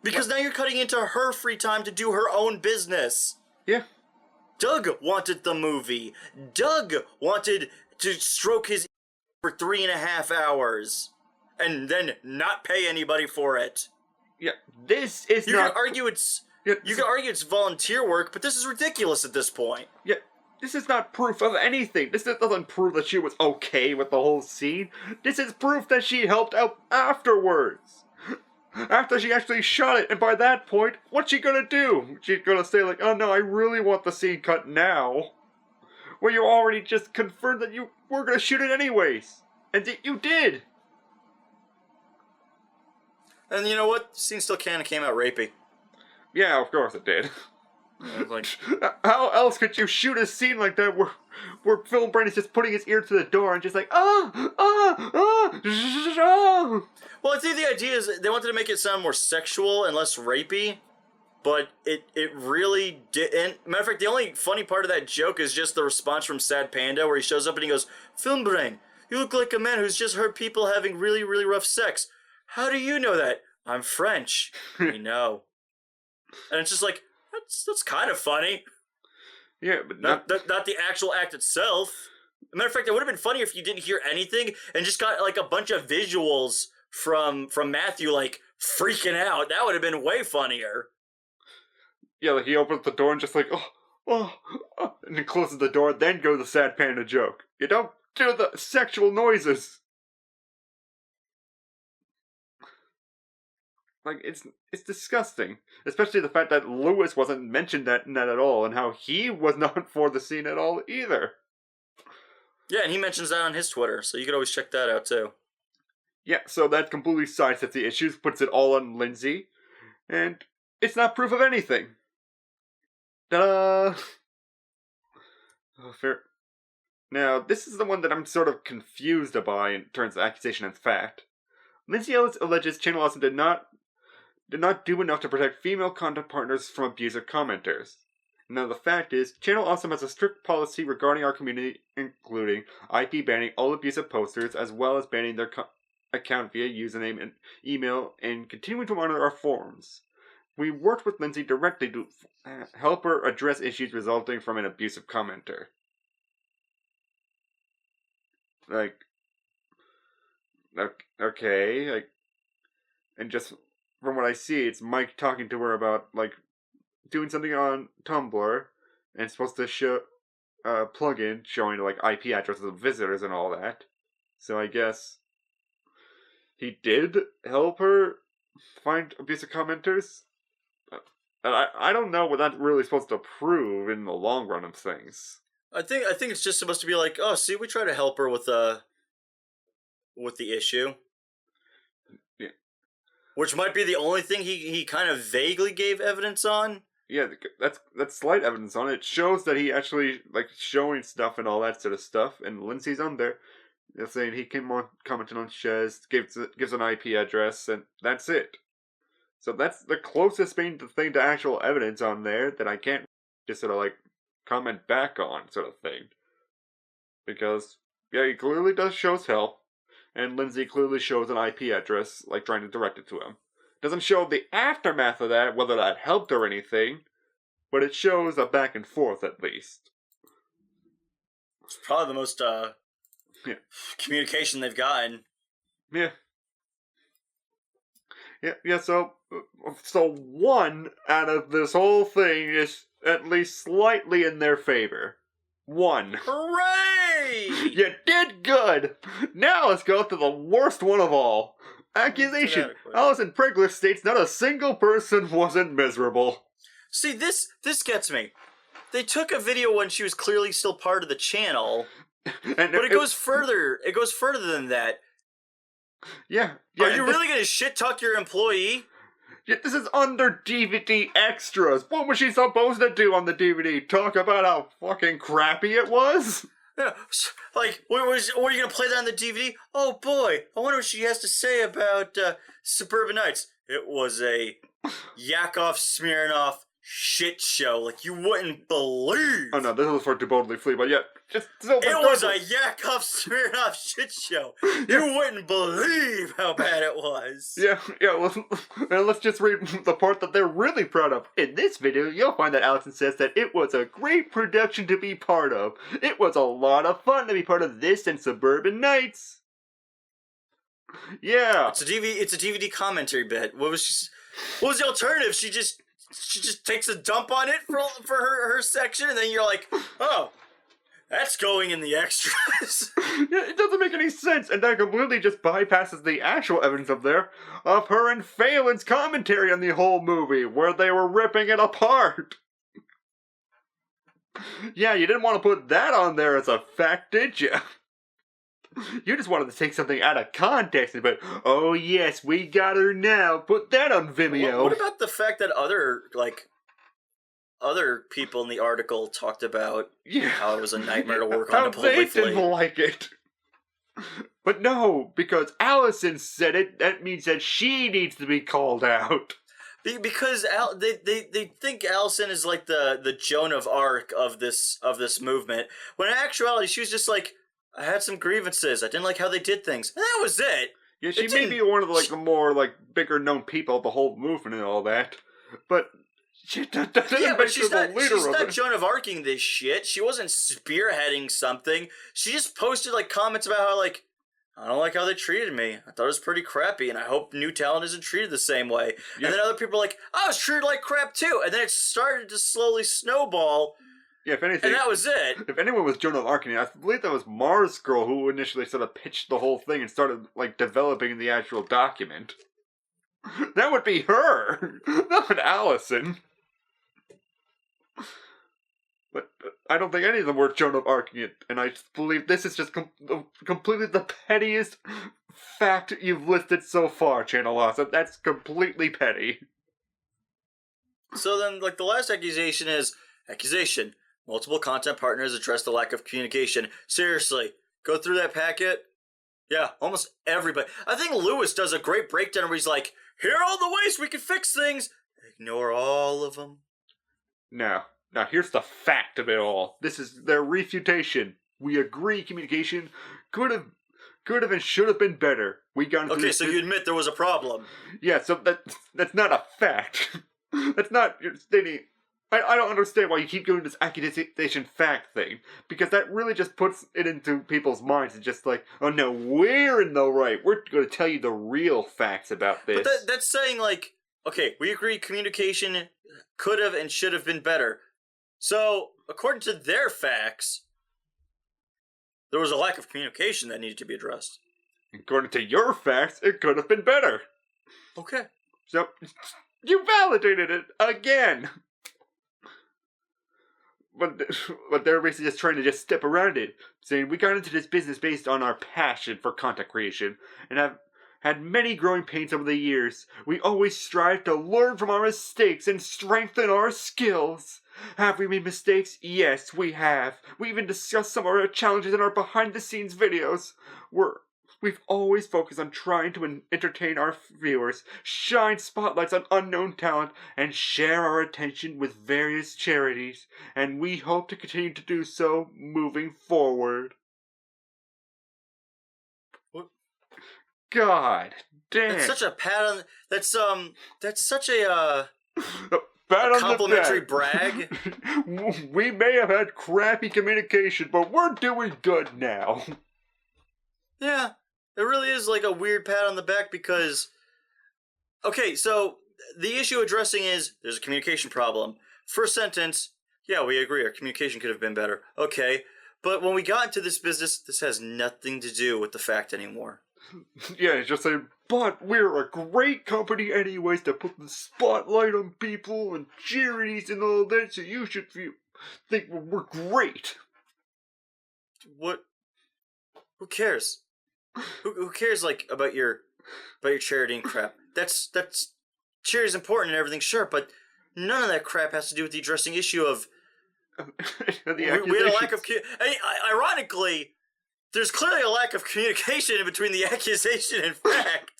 Because now you're cutting into her free time to do her own business. Yeah. Doug wanted the movie. Doug wanted to stroke his for 3.5 hours. And then not pay anybody for it. Yeah, this is you not... Can argue it's volunteer work, but this is ridiculous at this point. Yeah, this is not proof of anything. This doesn't prove that she was okay with the whole scene. This is proof that she helped out afterwards. After she actually shot it, and by that point, what's she gonna do? She's gonna say, like, "Oh no, I really want the scene cut now." Where you already just confirmed that you were gonna shoot it anyways. And you did! And you know what? The scene still kind of came out rapey. Yeah, of course it did. Like, how else could you shoot a scene like that where Film Brain is just putting his ear to the door and just like, well, I think the idea is they wanted to make it sound more sexual and less rapey, but it really didn't. Matter of fact, the only funny part of that joke is just the response from Sad Panda, where he shows up and he goes, Film Brain, you look like a man who's just heard people having really, really rough sex. How do you know that? I'm French. I know. And it's just like, that's kind of funny. Yeah, but not the actual act itself. As a matter of fact, it would have been funny if you didn't hear anything and just got like a bunch of visuals from Matthew like freaking out. That would have been way funnier. Yeah, like he opens the door and just like, and he closes the door, then goes the Sad Panda joke. You don't do the sexual noises. Like, it's disgusting. Especially the fact that Lewis wasn't mentioned in that at all, and how he was not for the scene at all either. Yeah, and he mentions that on his Twitter, so you could always check that out too. Yeah, so that completely sidesteps the issues, puts it all on Lindsay, and it's not proof of anything. Ta-da! Oh, fair. Now, this is the one that I'm sort of confused by in terms of accusation and fact. Lindsay alleges Channel Awesome did not do enough to protect female content partners from abusive commenters. Now, the fact is, Channel Awesome has a strict policy regarding our community, including IP banning all abusive posters, as well as banning their account via username and email, and continuing to monitor our forums. We worked with Lindsay directly to help her address issues resulting from an abusive commenter. Like, okay, like, and just from what I see, it's Mike talking to her about, like, doing something on Tumblr, and it's supposed to show a plugin showing, like, IP addresses of visitors and all that. So I guess he did help her find abusive commenters. I don't know what that's really supposed to prove in the long run of things. I think it's just supposed to be like, oh, see, we try to help her with the issue. Yeah. Which might be the only thing he kind of vaguely gave evidence on. Yeah, that's slight evidence on it. It shows that he actually, like, showing stuff and all that sort of stuff, and Lindsay's on there. They're saying he came on, commented on Shez, gives an IP address, and that's it. So that's the closest thing to actual evidence on there that I can't just sort of, like, comment back on, sort of thing. Because, yeah, he clearly does shows help, and Lindsay clearly shows an IP address, like, trying to direct it to him. Doesn't show the aftermath of that, whether that helped or anything, but it shows a back and forth, at least. It's probably the most, communication they've gotten. Yeah. Yeah, so one out of this whole thing is at least slightly in their favor. One. Hooray! You did good! Now let's go to the worst one of all. Accusation. Alison Pregler states not a single person wasn't miserable. See, this gets me. They took a video when she was clearly still part of the channel, but it goes further. It goes further than that. Yeah. Are you really going to shit-talk your employee? Yeah, this is under DVD extras. What was she supposed to do on the DVD? Talk about how fucking crappy it was? Yeah, like, were you going to play that on the DVD? Oh boy, I wonder what she has to say about Suburban Nights. It was a Yakov Smirnoff shit show, like you wouldn't believe. Oh no, this was for To Boldly Flee, but yeah, just... It was a Yakov Smirnoff shit show. You wouldn't believe how bad it was. Yeah, let's just read the part that they're really proud of. In this video, you'll find that Allison says that it was a great production to be part of. It was a lot of fun to be part of this and Suburban Nights. Yeah. It's a DVD commentary bit. What was the alternative? She just takes a dump on it for her section, and then you're like, oh, that's going in the extras. Yeah, it doesn't make any sense, and that completely just bypasses the actual evidence of her and Phelan's commentary on the whole movie, where they were ripping it apart. Yeah, you didn't want to put that on there as a fact, did you? You just wanted to take something out of context and be, oh yes, we got her now, put that on Vimeo. What about the fact that other, like, other people in the article talked about Yeah. how it was a nightmare to work How on a they public didn't like it. But no, because Allison said it, that means that she needs to be called out. Because they think Allison is like the Joan of Arc of this movement, when in actuality she was just like, I had some grievances, I didn't like how they did things, and that was it. Yeah, she may be one of the more bigger known people of the whole movement and all that, but she doesn't but she's not it. Joan of Arcing this shit. She wasn't spearheading something. She just posted comments about how I don't like how they treated me. I thought it was pretty crappy, and I hope new talent isn't treated the same way. Yeah. And then other people are like, I was treated like crap too. And then it started to slowly snowball. Yeah, if anything. And that was it. If anyone was Joan of Arc, I believe that was Mars Girl who initially sort of pitched the whole thing and started, developing the actual document. That would be her, not Allison. But I don't think any of them were Joan of Arcing it, and I believe this is just completely the pettiest fact you've listed so far, Channel Awesome. That's completely petty. So then, the last accusation is, accusation. Multiple content partners address the lack of communication. Seriously, go through that packet. Yeah, almost everybody. I think Lewis does a great breakdown where he's like, here are all the ways we can fix things. Ignore all of them. No. Now, here's the fact of it all. This is their refutation. We agree communication could have and should have been better. We got into so you admit there was a problem. Yeah, so that's not a fact. That's not stating... I don't understand why you keep doing this accusation fact thing, because that really just puts it into people's minds. It's just like, oh no, we're in the right. We're going to tell you the real facts about this. But that's saying, okay, we agree communication could have and should have been better. So, according to their facts, there was a lack of communication that needed to be addressed. According to your facts, it could have been better. Okay. So, you validated it again. But they're basically just trying to step around it, saying we got into this business based on our passion for content creation, and have had many growing pains over the years. We always strive to learn from our mistakes and strengthen our skills. Have we made mistakes? Yes, we have. We even discussed some of our challenges in our behind-the-scenes videos. We've always focused on trying to entertain our viewers, shine spotlights on unknown talent, and share our attention with various charities, and we hope to continue to do so moving forward. What? God damn. That's such a pat on... That's such a complimentary brag. We may have had crappy communication, but we're doing good now. Yeah. It really is a weird pat on the back because... Okay, so the issue addressing is there's a communication problem. First sentence, yeah, we agree, our communication could have been better. Okay, but when we got into this business, this has nothing to do with the fact anymore. Yeah, it's just saying, but we're a great company anyways to put the spotlight on people and charities and all that, so you should think we're great. What? Who cares? Who cares about your charity and crap? That's charity's important and everything, sure, but none of that crap has to do with the addressing issue of we had a lack of ironically, there's clearly a lack of communication in between the accusation and fact.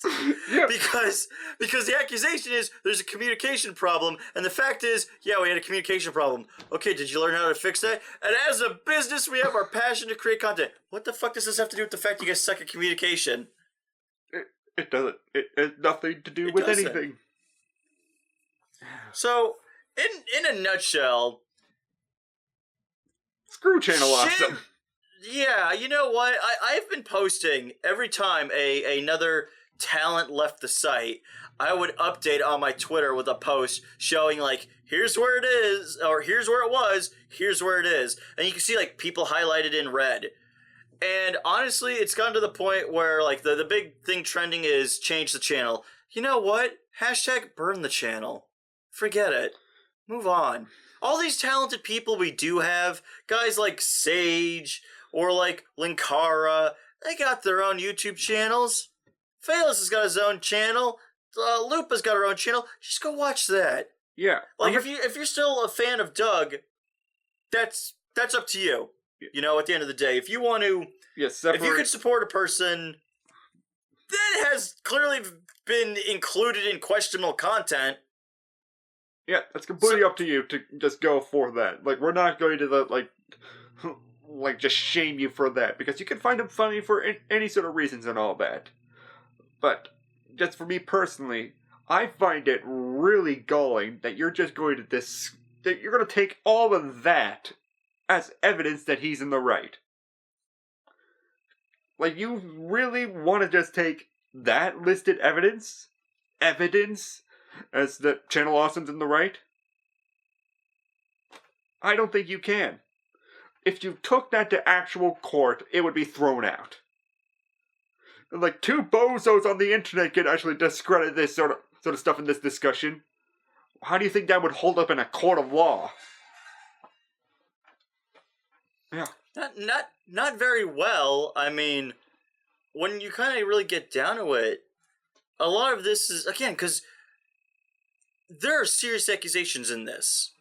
Yeah. Because the accusation is there's a communication problem, and the fact is, yeah, we had a communication problem. Okay, did you learn how to fix that? And as a business, we have our passion to create content. What the fuck does this have to do with the fact you guys suck at communication? It doesn't. It has nothing to do with anything. So, in a nutshell, screw Channel Awesome. Yeah, you know what? I've been posting every time another talent left the site. I would update on my Twitter with a post showing here's where it is, or here's where it was, here's where it is, and you can see people highlighted in red. And honestly, it's gotten to the point where the big thing trending is change the channel. You know what? Hashtag burn the channel. Forget it. Move on. All these talented people we do have, guys like Sage or Linkara, they got their own YouTube channels. Fausz has got his own channel. Lupa's got her own channel. Just go watch that. Yeah. Like, if you're still a fan of Doug, that's up to you. You know, at the end of the day, if you want to, if you could support a person that has clearly been included in questionable content. Yeah, that's completely up to you to just go for that. Like, we're not going to, like, just shame you for that, because you can find them funny for any sort of reasons and all that. But, just for me personally, I find it really galling that you're just going to that you're going to take all of that as evidence that he's in the right. Like, you really want to just take that listed evidence, as that Channel Awesome's in the right? I don't think you can. If you took that to actual court, it would be thrown out. Like, two bozos on the internet can actually discredit this sort of stuff in this discussion. How do you think that would hold up in a court of law? Yeah. Not very well. I mean, when you kind of really get down to it, a lot of this is, again, because there are serious accusations in this.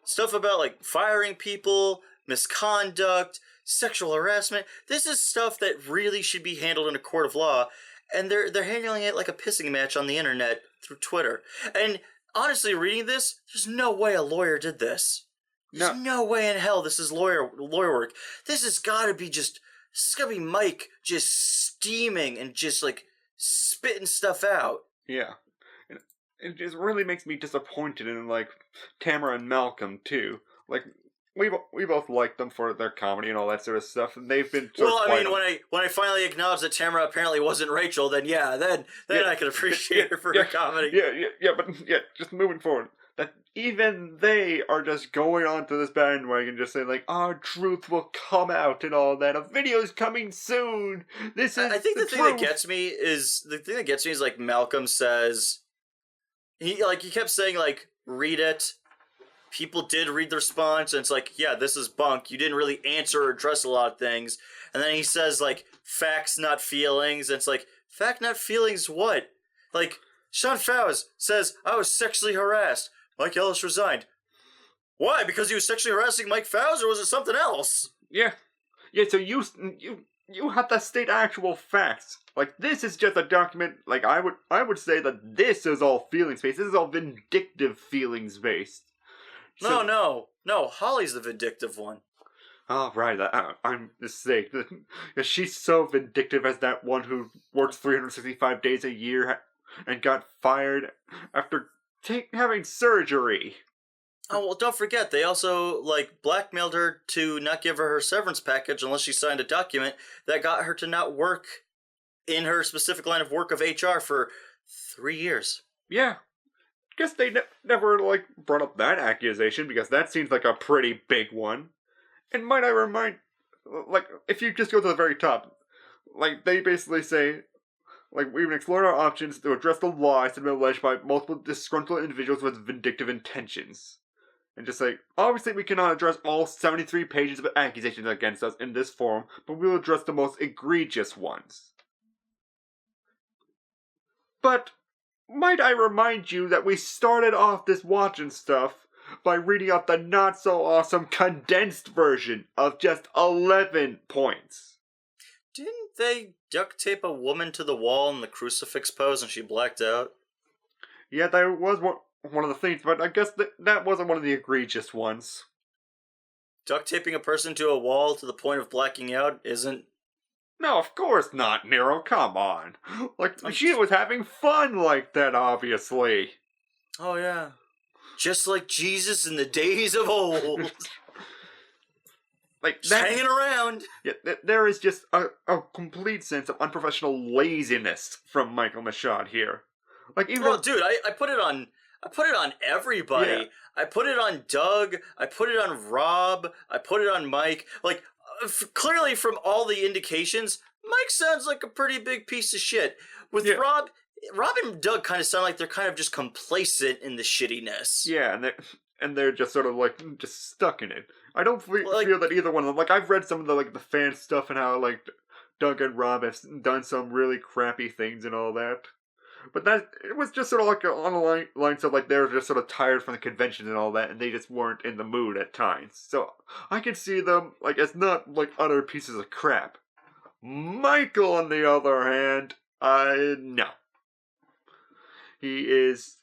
Stuff about, like, firing people, misconduct, sexual harassment. This is stuff that really should be handled in a court of law, and they're handling it like a pissing match on the internet through Twitter. And honestly, reading this, there's no way a lawyer did this. There's no way in hell this is lawyer work. This has got to be Mike just steaming and just, like, spitting stuff out. Yeah. It just really makes me disappointed in, like, Tamara and Malcolm, too. Like, we both like them for their comedy and all that sort of stuff, and they've been when I finally acknowledged that Tamara apparently wasn't Rachel, then I can appreciate her for her comedy. But just moving forward, that even they are just going onto this bandwagon, just saying, like, our truth will come out and all that. A video's coming soon. This is I think the thing that gets me is like Malcolm says. He kept saying, like, read it. People did read the response, and it's like, yeah, this is bunk. You didn't really answer or address a lot of things. And then he says, like, facts, not feelings. And it's like, fact, not feelings, what? Like, Sean Fausz says, I was sexually harassed. Mike Ellis resigned. Why? Because he was sexually harassing Mike Fausz, or was it something else? Yeah. Yeah, so you have to state actual facts. Like, this is just a document, like, I would say that this is all feelings-based. This is all vindictive feelings-based. So, No, Holly's the vindictive one. Oh, right, I'm mistaken. She's so vindictive as that one who works 365 days a year and got fired after having surgery. Oh, well, don't forget, they also, like, blackmailed her to not give her severance package unless she signed a document that got her to not work in her specific line of work of HR for 3 years. Yeah. Guess they never, like, brought up that accusation, because that seems like a pretty big one. And might I remind, like, if you just go to the very top, like, they basically say, like, we've explored our options to address the lies that have been alleged by multiple disgruntled individuals with vindictive intentions. And just like, obviously we cannot address all 73 pages of accusations against us in this forum, but we will address the most egregious ones. But, might I remind you that we started off this Watchin stuff by reading out the not-so-awesome condensed version of just 11 points. Didn't they duct tape a woman to the wall in the crucifix pose and she blacked out? Yeah, that was one of the things, but I guess that wasn't one of the egregious ones. Duct taping a person to a wall to the point of blacking out isn't... No, of course not, Nero, come on. Like, she was having fun like that, obviously. Oh, yeah. Just like Jesus in the days of old. Like, just hanging around. Yeah, there is just a complete sense of unprofessional laziness from Michael Machad here. Like, even dude, I put it on everybody. Yeah. I put it on Doug. I put it on Rob. I put it on Mike. Like, clearly from all the indications, Mike sounds like a pretty big piece of shit. With Rob and Doug kind of sound like they're kind of just complacent in the shittiness. Yeah, and they're just sort of like just stuck in it. I don't feel that either one of them. Like, I've read some of the fan stuff and how like Doug and Rob have done some really crappy things and all that. But it was just sort of like on the lines of like they were just sort of tired from the convention and all that, and they just weren't in the mood at times. So I could see them like as not like utter pieces of crap. Michael, on the other hand, no. He is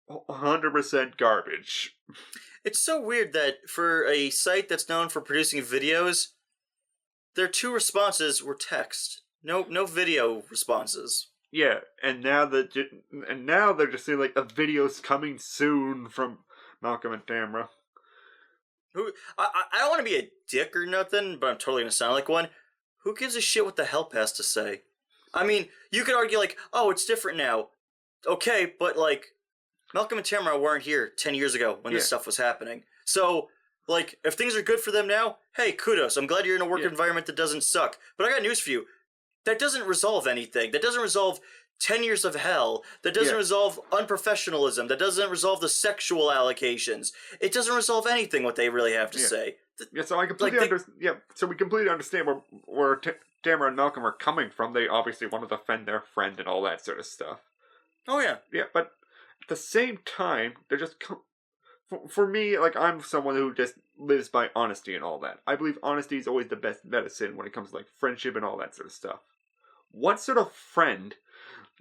100% garbage. It's so weird that for a site that's known for producing videos, their 2 responses were text. No video responses. Yeah, and now they're just saying like a video's coming soon from Malcolm and Tamara. I don't want to be a dick or nothing, but I'm totally gonna sound like one. Who gives a shit what the help has to say? I mean, you could argue like, oh, it's different now. Okay, but like, Malcolm and Tamara weren't here 10 years ago when this stuff was happening. So, like, if things are good for them now, hey, kudos. I'm glad you're in a work environment that doesn't suck. But I got news for you. That doesn't resolve anything. That doesn't resolve 10 years of hell. That doesn't resolve unprofessionalism. That doesn't resolve the sexual allocations. It doesn't resolve anything what they really have to say. Yeah, so I completely so we completely understand where Tamara and Malcolm are coming from. They obviously want to defend their friend and all that sort of stuff. Oh, yeah. Yeah, but at the same time, they're just... For me, like, I'm someone who just lives by honesty and all that. I believe honesty is always the best medicine when it comes to, like, friendship and all that sort of stuff. What sort of friend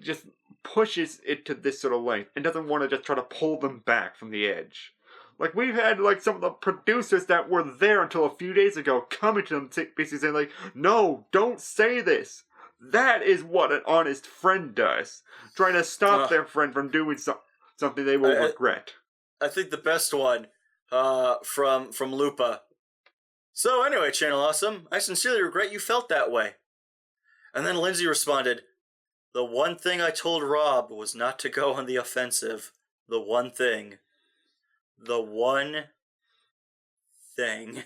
just pushes it to this sort of length and doesn't want to just try to pull them back from the edge? Like, we've had, like, some of the producers that were there until a few days ago coming to them basically saying, like, no, don't say this. That is what an honest friend does. Trying to stop their friend from doing something they will regret. I think the best one from Lupa. So anyway, Channel Awesome, I sincerely regret you felt that way. And then Lindsay responded, the one thing I told Rob was not to go on the offensive. The one thing. The one thing.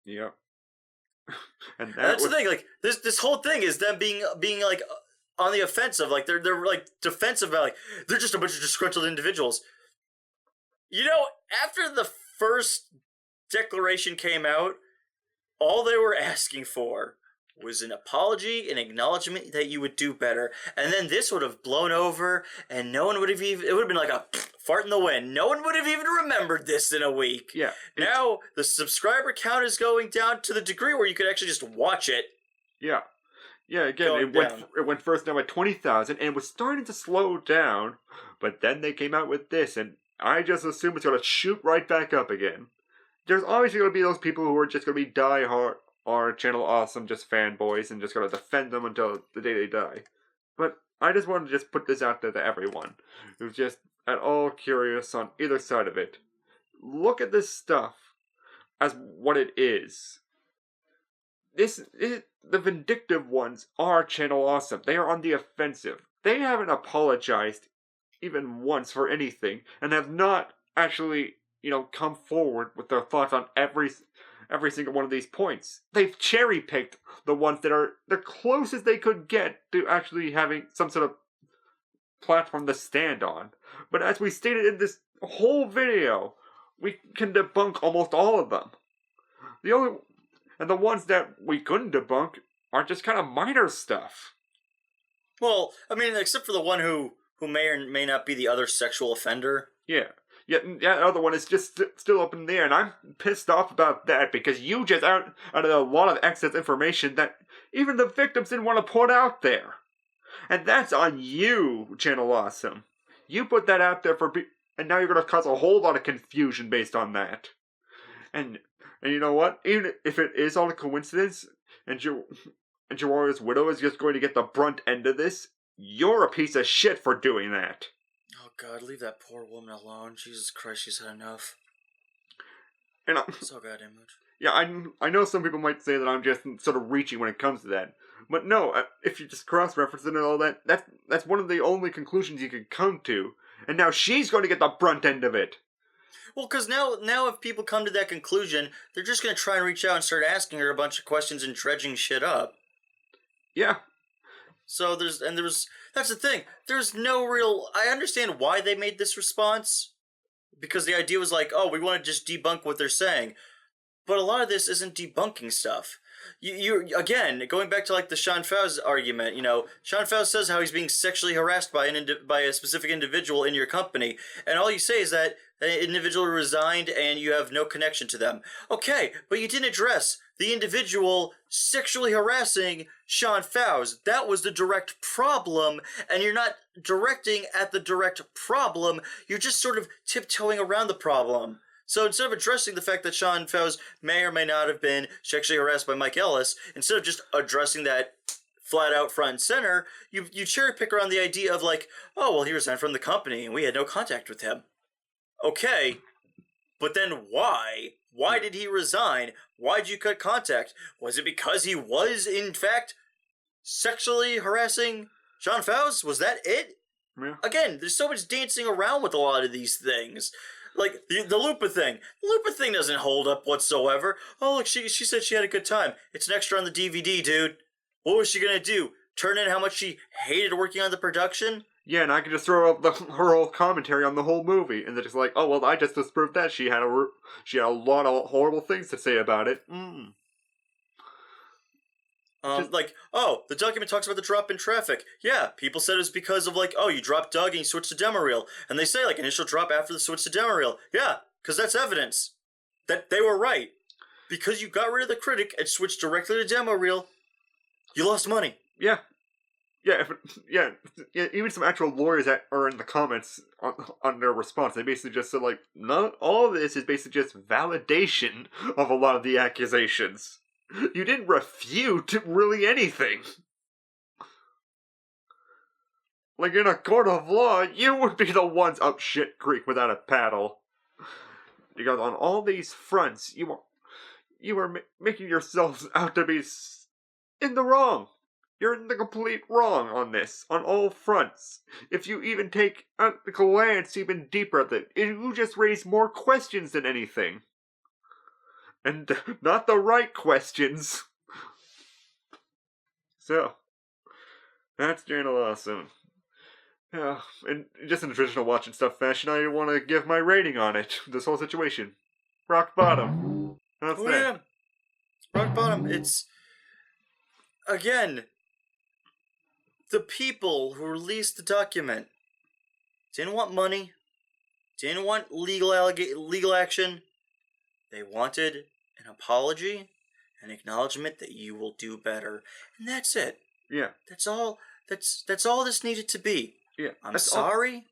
Yep. And that's the thing, like, this whole thing is them being like on the offensive, like they're like defensive about, like, they're just a bunch of disgruntled individuals. You know, after the first declaration came out, all they were asking for was an apology, an acknowledgement that you would do better, and then this would have blown over, and no one would have even, it would have been like a fart in the wind. No one would have even remembered this in a week. Yeah. Now, the subscriber count is going down to the degree where you could actually just watch it. Yeah. Yeah, again, it went first down by 20,000, and it was starting to slow down, but then they came out with this, and I just assume it's going to shoot right back up again. There's obviously going to be those people who are just going to be die-hard Channel Awesome, just fanboys, and just going to defend them until the day they die. But I just wanted to just put this out there to everyone who's just at all curious on either side of it. Look at this stuff as what it is. The vindictive ones are Channel Awesome. They are on the offensive. They haven't apologized even once for anything, and have not actually, come forward with their thoughts on every single one of these points. They've cherry-picked the ones that are the closest they could get to actually having some sort of platform to stand on. But as we stated in this whole video, we can debunk almost all of them. The ones that we couldn't debunk are just kind of minor stuff. Well, I mean, except for the one who may or may not be the other sexual offender. Yeah. The other one is just still up in the air, and I'm pissed off about that because you just out of a lot of excess information that even the victims didn't want to put out there. And that's on you, Channel Awesome. You put that out there and now you're going to cause a whole lot of confusion based on that. And you know what? Even if it is all a coincidence, and JewWario's widow is just going to get the brunt end of this, you're a piece of shit for doing that. Oh God, leave that poor woman alone. Jesus Christ, she's had enough. And so goddamn much. Yeah, I know some people might say that I'm just sort of reaching when it comes to that. But no, if you just cross-reference it and all that, that's one of the only conclusions you can come to. And now she's going to get the brunt end of it. Well, because now if people come to that conclusion, they're just going to try and reach out and start asking her a bunch of questions and dredging shit up. Yeah. So that's the thing. There's no real, I understand why they made this response, because the idea was like, oh, we want to just debunk what they're saying. But a lot of this isn't debunking stuff. You again going back to like the Sean Fausz argument. Sean Fausz says how he's being sexually harassed by by a specific individual in your company, and all you say is that the individual resigned and you have no connection to them. Okay, but you didn't address the individual sexually harassing Sean Fausz. That was the direct problem, and you're not directing at the direct problem. You're just sort of tiptoeing around the problem. So instead of addressing the fact that Sean Fausz may or may not have been sexually harassed by Mike Ellis, instead of just addressing that flat out front and center, you cherry pick around the idea of like, oh, well, he resigned from the company and we had no contact with him. Okay, but then why? Why did he resign? Why'd you cut contact? Was it because he was, in fact, sexually harassing Sean Fausz? Was that it? Yeah. Again, there's so much dancing around with a lot of these things. Like, the Lupa thing. The Lupa thing doesn't hold up whatsoever. Oh, look, she said she had a good time. It's an extra on the DVD, dude. What was she gonna do? Turn in how much she hated working on the production? Yeah, and I could just throw up her whole commentary on the whole movie, and they're just like, oh, well, I just disproved that. She had a lot of horrible things to say about it. Like, oh, the document talks about the drop in traffic. Yeah, people said it was because of, like, oh, you dropped Doug and you switched to demo reel. And they say, like, initial drop after the switch to demo reel. Yeah, because that's evidence that they were right. Because you got rid of the critic and switched directly to demo reel, you lost money. Yeah. Yeah, even some actual lawyers that are in the comments on their response, they basically just said, like, all of this is basically just validation of a lot of the accusations. You didn't refute really anything. Like, in a court of law, you would be the ones up shit creek without a paddle. Because on all these fronts, you are making yourselves out to be in the wrong. You're in the complete wrong on this, on all fronts. If you even take a glance even deeper at it, you just raise more questions than anything. And not the right questions. So, that's Channel Awesome. Yeah, and just in the traditional watching stuff fashion, I want to give my rating on it. This whole situation. Rock bottom. How's that? Yeah. Rock bottom. It's, again, the people who released the document didn't want money, didn't want legal action. They wanted an apology, an acknowledgement that you will do better, and that's it. Yeah. That's all. That's all this needed to be. Yeah. I'm sorry,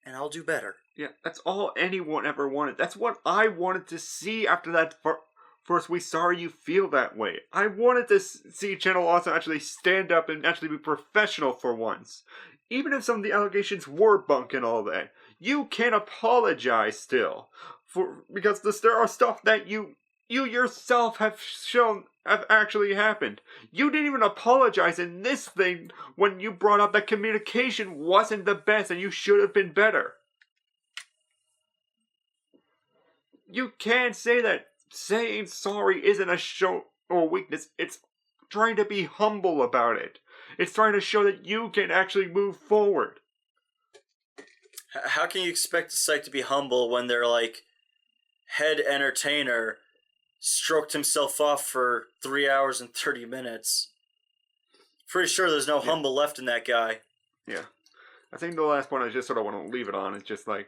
and I'll do better. Yeah, that's all anyone ever wanted. That's what I wanted to see after that first We Sorry You Feel That Way. I wanted to see Channel Awesome actually stand up and actually be professional for once. Even if some of the allegations were bunk and all that, you can apologize still. Because there are stuff that you yourself have shown have actually happened. You didn't even apologize in this thing when you brought up that communication wasn't the best and you should have been better. You can't say that saying sorry isn't a show or weakness. It's trying to be humble about it. It's trying to show that you can actually move forward. How can you expect the site to be humble when they're like, head entertainer stroked himself off for 3 hours and 30 minutes? Pretty sure there's no humble left in that guy. Yeah. I think the last one I just sort of want to leave it on is just like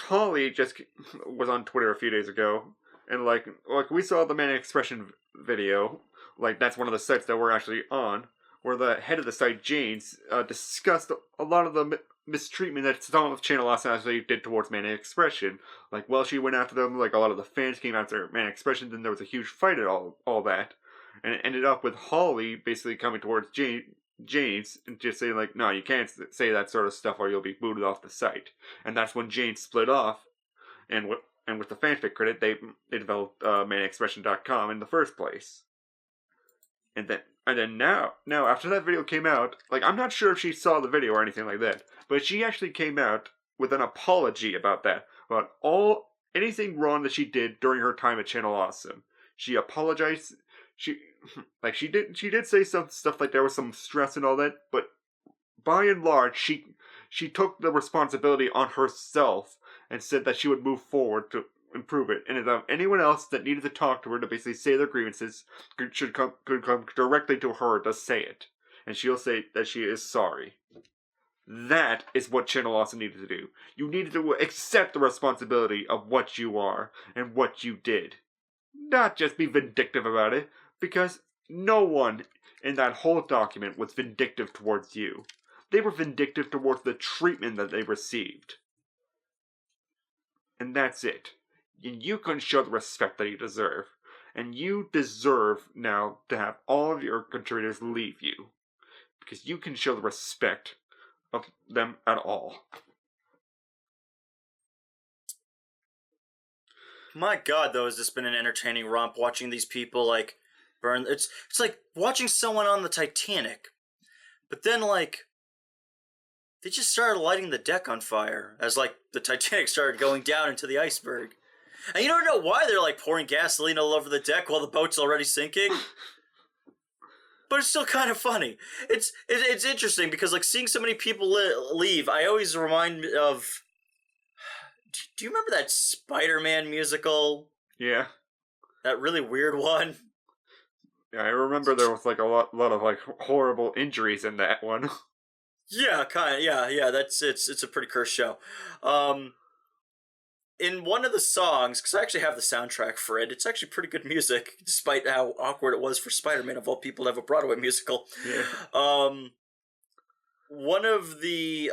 Holly just was on Twitter a few days ago, and like we saw the Manic Expression video, like that's one of the sites that we're actually on, where the head of the site, James, discussed a lot of the mistreatment that some of Channel Awesome actually did towards Manic Expression. Like, well, she went after them, like a lot of the fans came after Manic Expression, then there was a huge fight at all that, and it ended up with Holly basically coming towards James and just saying like, no, you can't say that sort of stuff or you'll be booted off the site. And that's when James split off, and with the fanfic credit, they developed ManicExpression.com in the first place. And then now after that video came out, like I'm not sure if she saw the video or anything like that, but she actually came out with an apology about that, about anything wrong that she did during her time at Channel Awesome. She apologized. She did say some stuff like there was some stress and all that, but by and large, she took the responsibility on herself and said that she would move forward improve it. And if anyone else that needed to talk to her to basically say their grievances could come directly to her to say it. And she'll say that she is sorry. That is what Channel Awesome needed to do. You needed to accept the responsibility of what you are and what you did. Not just be vindictive about it, because no one in that whole document was vindictive towards you. They were vindictive towards the treatment that they received. And that's it. And you couldn't show the respect that you deserve. And you deserve now to have all of your contributors leave you. Because you can show the respect of them at all. My God, though, has this been an entertaining romp watching these people, like, burn. It's like watching someone on the Titanic. But then, like, they just started lighting the deck on fire as, like, the Titanic started going down into the iceberg. And you don't know why they're, like, pouring gasoline all over the deck while the boat's already sinking. But it's still kind of funny. It's interesting because, like, seeing so many people leave, I always remind me of... Do you remember that Spider-Man musical? Yeah. That really weird one? Yeah, I remember there was, like, a lot of, like, horrible injuries in that one. Yeah, kind of. Yeah. It's a pretty cursed show. In one of the songs, because I actually have the soundtrack for it, it's actually pretty good music, despite how awkward it was for Spider-Man, of all people, to have a Broadway musical. Yeah. One of the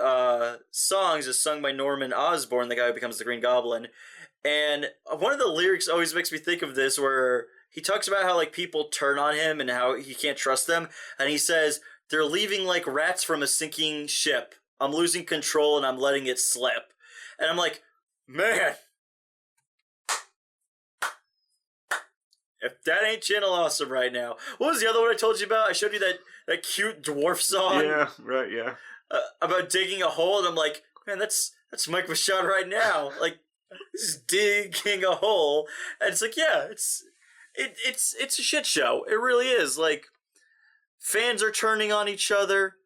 songs is sung by Norman Osborn, the guy who becomes the Green Goblin, and one of the lyrics always makes me think of this, where he talks about how, like, people turn on him and how he can't trust them, and he says, "They're leaving like rats from a sinking ship. I'm losing control and I'm letting it slip." And I'm like, man, if that ain't Channel Awesome right now. What was the other one I told you about? I showed you that cute dwarf song. Yeah, right, yeah. About digging a hole, and I'm like, man, that's Mike Machado right now. Like, he's digging a hole, and it's like, yeah, it's a shit show. It really is. Like, fans are turning on each other.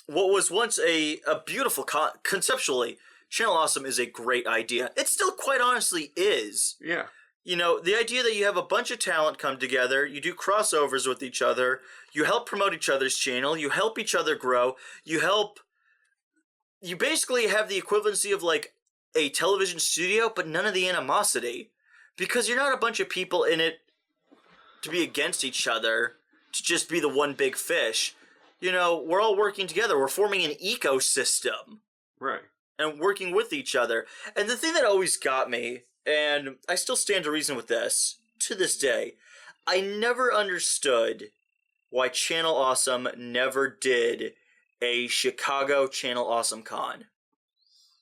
What was once a beautiful conceptually, Channel Awesome is a great idea. It still quite honestly is. Yeah. You know, the idea that you have a bunch of talent come together, you do crossovers with each other, you help promote each other's channel, you help each other grow, you basically have the equivalency of, like, a television studio, but none of the animosity. Because you're not a bunch of people in it to be against each other, to just be the one big fish. You know, we're all working together. We're forming an ecosystem. Right. And working with each other. And the thing that always got me, and I still stand to reason with this, to this day, I never understood why Channel Awesome never did a Chicago Channel Awesome Con.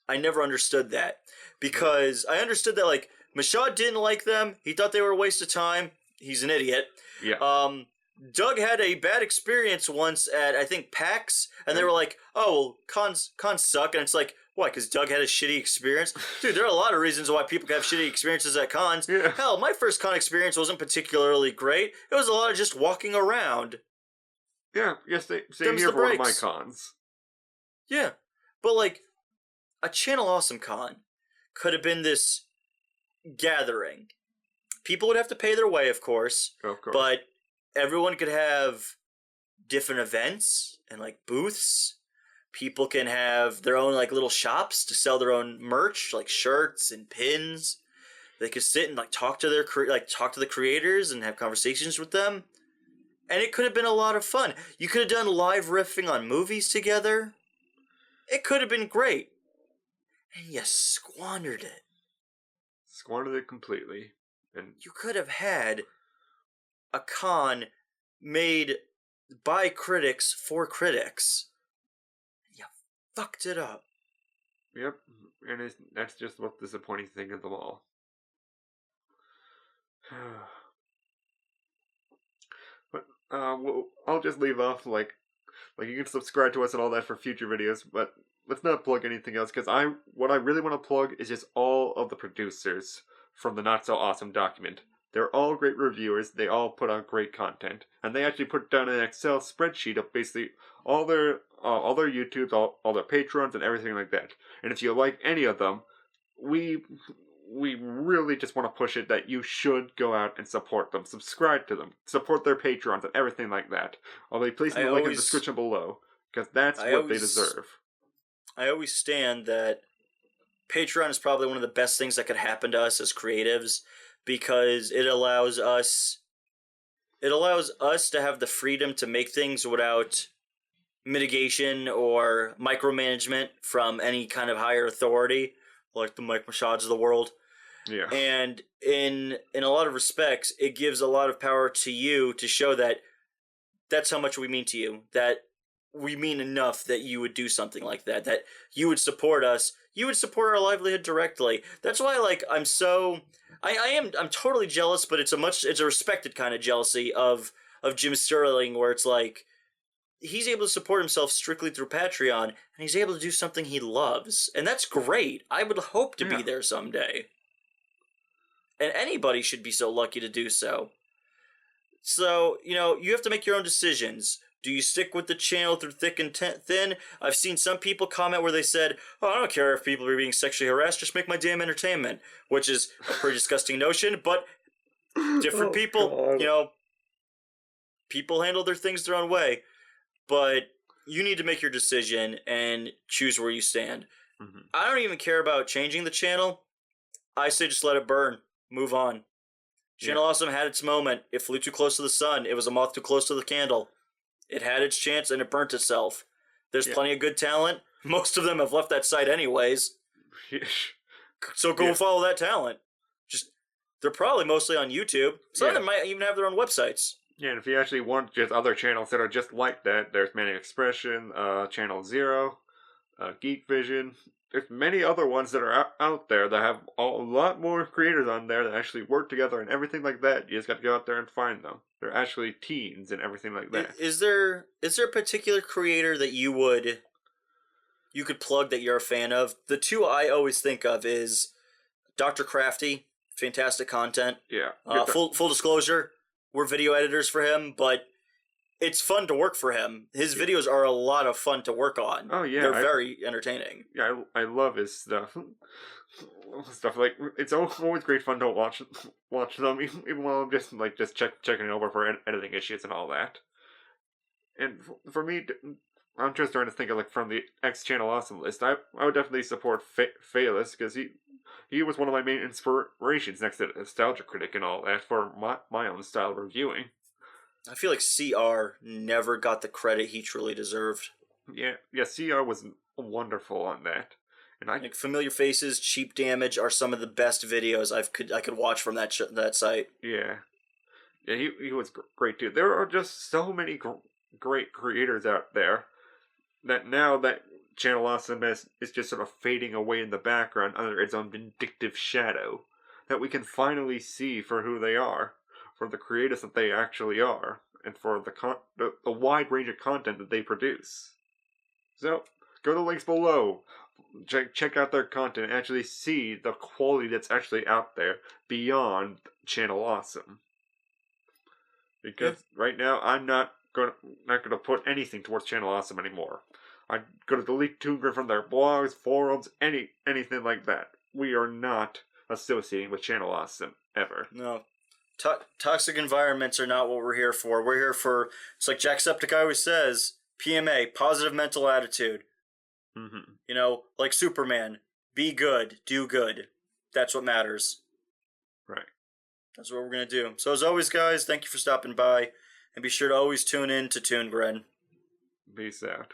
I never understood that. Because I understood that, like, Mashad didn't like them. He thought they were a waste of time. He's an idiot. Yeah. Doug had a bad experience once at, I think, PAX, and they were like, oh, well, cons suck, and it's like, why, because Doug had a shitty experience? Dude, there are a lot of reasons why people can have shitty experiences at cons. Yeah. Hell, my first con experience wasn't particularly great. It was a lot of just walking around. Yeah, yes, same Them's here the for one of my breaks. cons. Yeah, but, like, a Channel Awesome Con could have been this gathering. People would have to pay their way, of course. Of course. But everyone could have different events and, like, booths. People can have their own, like, little shops to sell their own merch, like shirts and pins. They could sit and, like, talk to the creators and have conversations with them. And it could have been a lot of fun. You could have done live riffing on movies together. It could have been great. And you squandered it. Squandered it completely. And you could have had a con made by critics for critics. You fucked it up. Yep, and that's just what's the disappointing thing of them all. But I'll just leave off like you can subscribe to us and all that for future videos, but let's not plug anything else, because what I really want to plug is just all of the producers from the Not So Awesome document. They're all great reviewers, they all put out great content, and they actually put down an Excel spreadsheet of basically all their YouTubes, all their Patrons, and everything like that. And if you like any of them, we really just want to push it that you should go out and support them, subscribe to them, support their Patrons and everything like that. I'll be placing the link in the description below, because that's what they deserve. I always stand that Patreon is probably one of the best things that could happen to us as creatives, because it allows us to have the freedom to make things without mitigation or micromanagement from any kind of higher authority, like the Mike Mashads of the world. Yeah. And in a lot of respects, it gives a lot of power to you to show that that's how much we mean to you, that we mean enough that you would do something like that you would support us, you would support our livelihood directly. That's why, like, I'm totally jealous, but it's a respected kind of jealousy of Jim Sterling, where it's like, he's able to support himself strictly through Patreon, and he's able to do something he loves. And that's great. I would hope to be there someday. And anybody should be so lucky to do so. So, you have to make your own decisions. Do you stick with the channel through thick and thin? I've seen some people comment where they said, "Oh, I don't care if people are being sexually harassed, just make my damn entertainment," which is a pretty disgusting notion, but different people, God. People handle their things their own way. But you need to make your decision and choose where you stand. Mm-hmm. I don't even care about changing the channel. I say just let it burn. Move on. Channel Awesome had its moment. It flew too close to the sun. It was a moth too close to the candle. It had its chance and it burnt itself. There's plenty of good talent. Most of them have left that site anyways. So go follow that talent. They're probably mostly on YouTube. Some of them might even have their own websites. Yeah, and if you actually want just other channels that are just like that, there's Manic Expression, Channel Zero, Geek Vision. There's many other ones that are out there that have a lot more creators on there that actually work together and everything like that. You just got to go out there and find them. They're actually teens and everything like that. Is there a particular creator that you could plug that you're a fan of? The two I always think of is Dr. Crafty, fantastic content. Yeah. Full disclosure, we're video editors for him, but it's fun to work for him. His videos are a lot of fun to work on. Oh yeah, they're very entertaining. Yeah, I love his stuff. Like, it's always great fun to watch them, even while I'm just checking it over for editing issues and all that. And for me, I'm just trying to think of, like, from the X Channel Awesome list. I would definitely support Fausz, because he was one of my main inspirations next to Nostalgia Critic and all that for my own style of reviewing. I feel like CR never got the credit he truly deserved. Yeah, CR was wonderful on that. And like Familiar Faces, Cheap Damage are some of the best videos I could watch from that site. Yeah, he was great too. There are just so many great creators out there that now that Channel Awesomeness is just sort of fading away in the background under its own vindictive shadow, that we can finally see for who they are, for the creators that they actually are, and for the wide range of content that they produce. So, go to the links below, check out their content, and actually see the quality that's actually out there beyond Channel Awesome. Because right now, I'm not gonna put anything towards Channel Awesome anymore. I'm gonna delete ToonGrin from their blogs, forums, anything like that. We are not associating with Channel Awesome ever. No. Toxic environments are not what we're here for. We're here for, it's like Jacksepticeye always says, PMA, positive mental attitude. Mm-hmm. Like Superman, be good, do good. That's what matters. Right. That's what we're going to do. So as always, guys, thank you for stopping by. And be sure to always tune in to ToonGrin. Peace out.